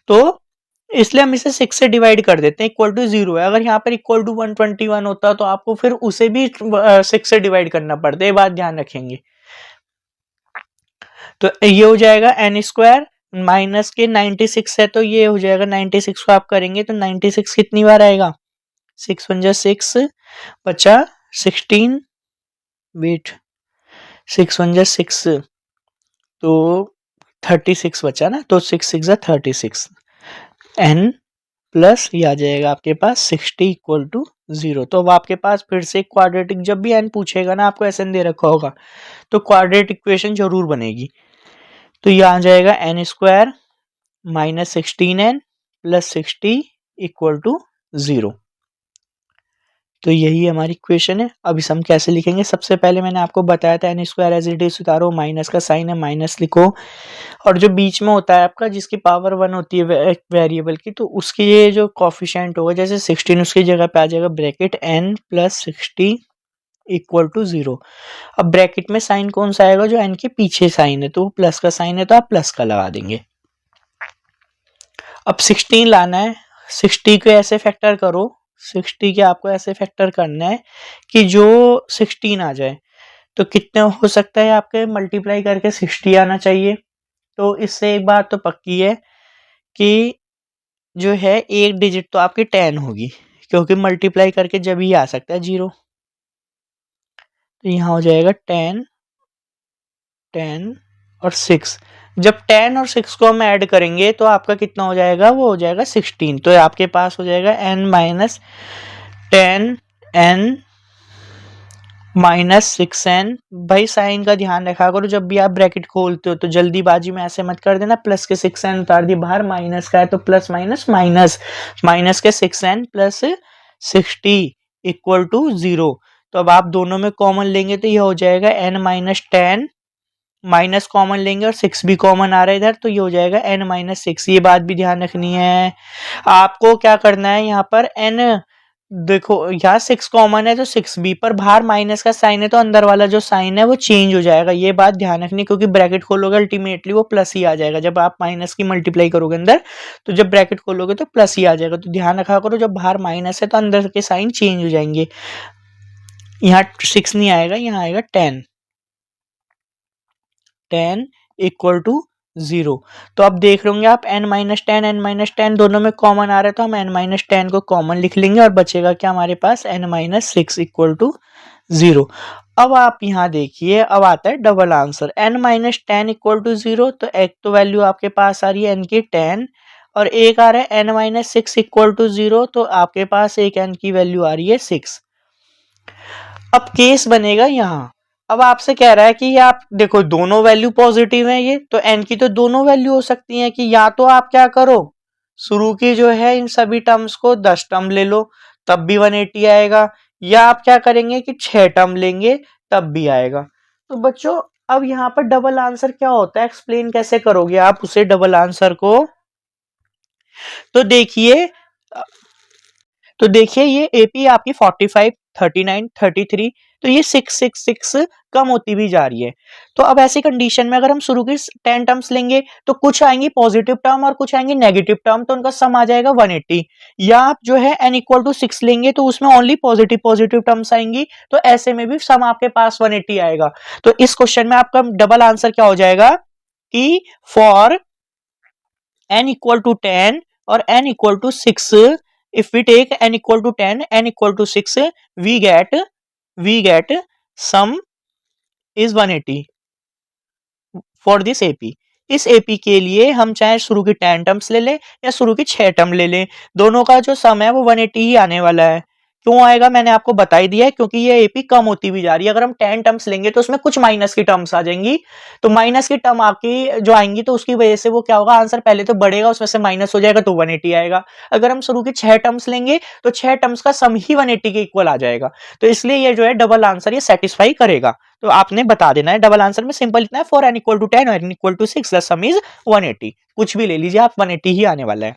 तो इसलिए हम इसे 6 से डिवाइड कर देते हैं, इक्वल टू 0 है। अगर यहाँ पर इक्वल टू 121 होता तो आपको फिर उसे भी 6 से डिवाइड करना पड़ता है, ये बात ध्यान रखेंगे। तो ये हो जाएगा n स्क्वायर, माइनस के 96 है तो ये हो जाएगा 96 को आप करेंगे तो 96 कितनी बार आएगा, 6 1 6 बचा 16, वेट 6 1 6 तो 36 बचा ना, तो 6 6 36 n प्लस ये आ जाएगा आपके पास 60 इक्वल टू 0। तो अब आपके पास फिर से क्वाड्रेटिक, जब भी n पूछेगा ना आपको SN दे रखा होगा तो क्वाड्रेटिक इक्वेशन जरूर बनेगी। तो ये आ जाएगा n square -16n plus 60 equal to 0। तो यही हमारी इक्वेशन है। अब इसे हम कैसे लिखेंगे, सबसे पहले मैंने आपको बताया था n square as it is उतारो, माइनस का साइन है माइनस लिखो, और जो बीच में होता है आपका जिसकी पावर 1 होती है वेरिएबल की, तो उसकी ये जो कॉफिशिएंट होगा जैसे 16 उसकी जगह पे आ जाएगा bracket n plus 60 equal to 0। अब ब्रैकेट में साइन कौन सा आएगा, जो n के पीछे साइन है, तो प्लस का साइन है तो आप प्लस का लगा देंगे। अब 16 लाना है, 60 को ऐसे फैक्टर करो, 60 के आपको ऐसे फैक्टर करना है कि जो 16 आ जाए, तो कितने हो सकता है आपके मल्टीप्लाई करके 60 आना चाहिए। तो इससे एक बात तो पक्की है कि जो है एक डिजिट तो आपकी 10 होगी, क्योंकि मल्टीप्लाई करके जब ही आ सकता है 0। तो यहाँ हो जाएगा 10 10 और 6। जब 10 और 6 को हम ऐड करेंगे तो आपका कितना हो जाएगा, वो हो जाएगा 16। तो आपके पास हो जाएगा n minus 10 n minus 6n। भाई साइन का ध्यान रखा करो, जब भी आप ब्रैकेट खोलते हो तो जल्दीबाजी में ऐसे मत कर देना, प्लस के 6n उतार दिए बाहर, माइनस का है तो प्लस माइनस माइनस, माइनस के 6n प्लस 60 इक्वल टू 0। तो अब आप दोनों में कॉमन लेंगे तो ये हो जाएगा n माइनस 10, माइनस कॉमन लेंगे और 6 भी कॉमन आ रहा है इधर, तो ये हो जाएगा n माइनस 6। ये बात भी ध्यान रखनी है आपको, क्या करना है यहाँ पर n, देखो यहाँ 6 कॉमन है तो 6 भी, पर बाहर माइनस का साइन है तो अंदर वाला जो साइन है वो चेंज हो जाएगा, ये बात ध्यान रखनी, क्योंकि ब्रैकेट खोलोगे अल्टीमेटली वो प्लस ही आ जाएगा। जब आप माइनस की मल्टीप्लाई करोगे अंदर, तो जब ब्रैकेट खोलोगे तो प्लस ही आ जाएगा। तो ध्यान रखा करो, जब बाहर माइनस है तो अंदर के साइन चेंज हो जाएंगे। यहाँ 6 नहीं आएगा, यहाँ आएगा 10 इक्वल टू 0। तो अब देख रहे होंगे आप n माइनस 10 दोनों में कॉमन आ रहा है, तो हम n माइनस 10 को कॉमन लिख लेंगे और बचेगा क्या हमारे पास n माइनस 6 इक्वल टू 0। अब आप यहाँ देखिए, अब आता है double answer n minus ten equal to 0। तो एक तो वैल्यू आपके पास आ रही है n की 10 और एक आ रहा है n माइनस 6 इक्वल टू 0। तो आपके पास एक n की वैल्यू आ रही है 6। अब केस बनेगा यहाँ, अब आपसे कह रहा है कि ये आप देखो दोनों वैल्यू पॉजिटिव है, ये तो n की तो दोनों वैल्यू हो सकती है कि या तो आप क्या करो शुरू की जो है इन सभी टर्म्स को 10 टर्म ले लो तब भी 180 आएगा, या आप क्या करेंगे कि 6 टर्म लेंगे तब भी आएगा। तो बच्चों अब यहाँ पर डबल आंसर क्या होता है, एक्सप्लेन कैसे करोगे आप उसे डबल आंसर को। तो देखिए ये एपी आपकी 45, 39, 33, तो ये 6 6 6 कम होती भी जा रही है। तो अब ऐसी कंडीशन में अगर हम शुरू की 10 टर्म्स लेंगे तो कुछ आएंगी पॉजिटिव टर्म और कुछ आएंगी नेगेटिव टर्म, तो उनका सम आ जाएगा 180। या आप जो है n इक्वल टू 6 लेंगे तो उसमें ओनली पॉजिटिव टर्म्स आएंगी, तो ऐसे में भी सम आपके पास 180 आएगा। तो इस क्वेश्चन में आपका डबल आंसर क्या हो जाएगा कि फॉर n इक्वल टू 10 और n equal to 6, if we take n equal to 10, n equal to 6, we get sum is 180 for this AP। इस AP के लिए हम चाहे शुरू की 10 टर्म्स ले लें या शुरू की 6 टर्म ले लें, दोनों का जो सम है वो 180 ही आने वाला है। क्यों आएगा मैंने आपको बता ही दिया है, क्योंकि ये एपी कम होती भी जा रही है। अगर हम 10 टर्म्स लेंगे तो उसमें कुछ माइनस की टर्म्स आ जाएंगी, तो माइनस की टर्म आपकी जो आएंगी तो उसकी वजह से वो क्या होगा, आंसर पहले तो बढ़ेगा उसमें से माइनस हो जाएगा तो 180 आएगा। अगर हम शुरू की 6 टर्म्स लेंगे तो 6 टर्म्स का सम ही 180 के इक्वल आ जाएगा। तो इसलिए ये जो है डबल आंसर ये सेटिस्फाई करेगा। तो आपने बता देना है डबल आंसर में सिंपल इतना है, फॉर n इक्वल टू 10 और n equal to 6 the sum is 180। कुछ भी ले लीजिए आप, 180 ही आने वाला है।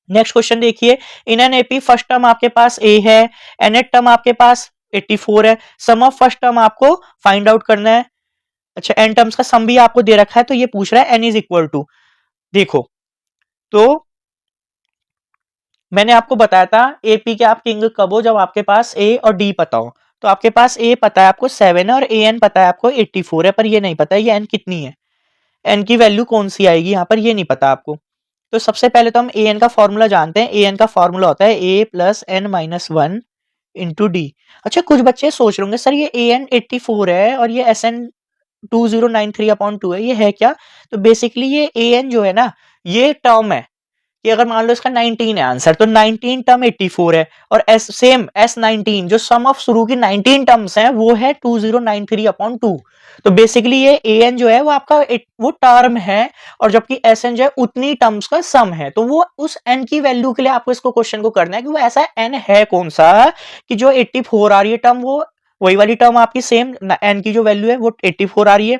नेक्स्ट क्वेश्चन देखिए, in an AP first term आपके पास a है, nth टर्म आपके पास 84 है, सम ऑफ फर्स्ट टर्म आपको फाइंड आउट करना है। अच्छा n टर्म्स का सम भी आपको दे रखा है, तो ये पूछ रहा है n इज इक्वल टू, देखो तो मैंने आपको बताया था एपी के आप किंग कब हो, जब आपके पास a और d पता हो। तो आपके पास a पता है आपको 7 है और an पता है आपको 84 है, पर ये नहीं पता है ये n कितनी है, n की वैल्यू कौन सी आएगी यहाँ पर ये नहीं पता आपको। तो सबसे पहले तो हम ए एन का फॉर्मूला जानते हैं। ए एन का फॉर्मूला होता है a plus N minus 1 into d. अच्छा कुछ बच्चे सोच रहे होंगे सर ये ए एन 84 है और ये एस एन 2093/2 है, ये है क्या। तो बेसिकली ये ए एन जो है ना ये टर्म है कि अगर मान लो इसका 19 है आंसर, तो 19 टर्म 84 है और सेम S19 जो सम ऑफ शुरू की 19 टर्म्स हैं वो है 2093/2। तो बेसिकली ये an जो है वो आपका वो टर्म है और जबकि sn जो है उतनी टर्म्स का सम है। तो वो उस n की वैल्यू के लिए आपको इसको क्वेश्चन को करना है कि वो ऐसा n है कौन सा कि जो 84 आ रही है टर्म, वो वही वाली टर्म आपकी सेम n की जो वैल्यू है वो 84 आ रही है।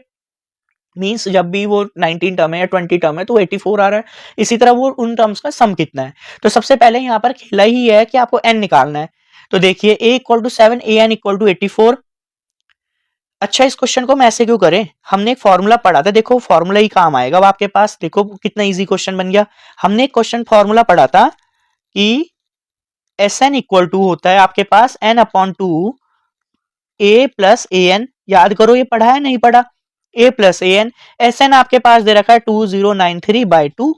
मीन्स जब भी वो 19 टर्म है या 20 टर्म है तो 84 आ रहा है। इसी तरह वो उन टर्म्स का सम कितना है। तो सबसे पहले यहाँ पर खेला ही है कि आपको n निकालना है। तो देखिए a equal to 7, a n equal to 84। अच्छा इस क्वेश्चन को हम ऐसे क्यों करें, हमने एक फॉर्मूला पढ़ा था, देखो फॉर्मूला ही काम आएगा। अब आपके पास देखो कितना इजी क्वेश्चन बन गया। हमने एक क्वेश्चन फॉर्मूला पढ़ा था कि एस एन इक्वल टू होता है आपके पास n/2 a plus A N. याद करो ये पढ़ा है नहीं पढ़ा, a plus A N. S N आपके पास दे रखा है 2093/2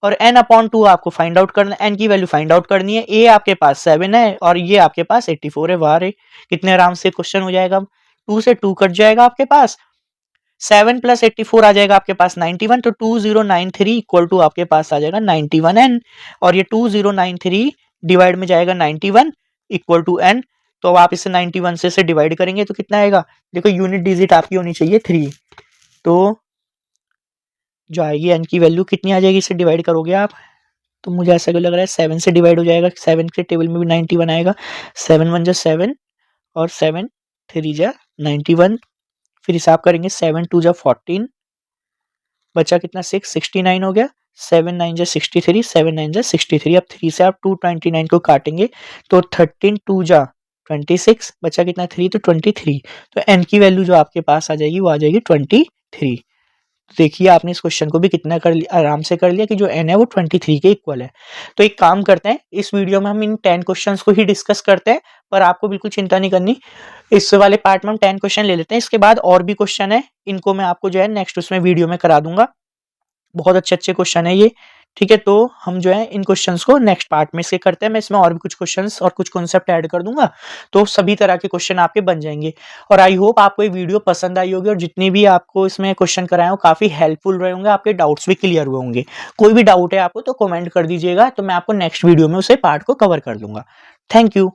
और n/2 आपको फाइंड आउट करना है, n की वैल्यू फाइंड आउट करनी है। a आपके पास 7 है और ये आपके पास 84 है। वाह रे कितने आराम से क्वेश्चन हो जाएगा। 2 से 2 कट जाएगा आपके पास, 7 प्लस 84 आ जाएगा आपके पास 91। तो 2093 इक्वल टू आपके पास आ जाएगा 91n और ये 2093 डिवाइड में जाएगा 91 इक्वल टू n। तो अब आप इसे 91 से डिवाइड करेंगे तो कितना आएगा, देखो यूनिट डिजिट आपकी होनी चाहिए 3, तो जो आएगी n की वैल्यू कितनी आ जाएगी, इसे डिवाइड करोगे आप तो मुझे ऐसा क्यों लग रहा है 7 से डिवाइड हो जाएगा। 7 के टेबल में भी 91 आएगा, 7 1 जा 7 और 7 3 जा 91। फिर हिसाब करेंगे 7 2 जा 14, बचा कितना 6 69 हो गया। 7 9 जा 63, 7 9 जा 63। अब 3 से आप 229 को काटेंगे तो 13 2 जा 26, बचा कितना 3 तो 23। तो n की वैल्यू जो आपके पास आ जाएगी वो आ जाएगी 23। देखिए आपने इस क्वेश्चन को भी कितना कर लिया, आराम से कर लिया कि जो n है वो 23 के इक्वल है। तो एक काम करते हैं इस वीडियो में हम इन 10 क्वेश्चंस को ही डिस्कस करते हैं, पर आपको बिल्कुल चिंता नहीं करनी। इस वाले पार्ट में हम 10 क्वेश्चन ले लेते हैं, इसके बाद और भी क्वेश्चन है इनको मैं आपको जो है नेक्स्ट उसमें वीडियो में करा दूंगा। बहुत अच्छे क्वेश्चन है ये, ठीक है, तो हम जो है इन क्वेश्चंस को नेक्स्ट पार्ट में इसके करते हैं। मैं इसमें और भी कुछ क्वेश्चंस और कुछ कॉन्सेप्ट ऐड कर दूंगा, तो सभी तरह के क्वेश्चन आपके बन जाएंगे। और आई होप आपको ये वीडियो पसंद आई होगी और जितनी भी आपको इसमें क्वेश्चन कराए हो काफी हेल्पफुल रहे होंगे, आपके डाउट्स भी क्लियर हुए होंगे। कोई भी डाउट है आपको तो कमेंट कर दीजिएगा, तो मैं आपको नेक्स्ट वीडियो में उसे पार्ट को कवर कर दूंगा। Thank you.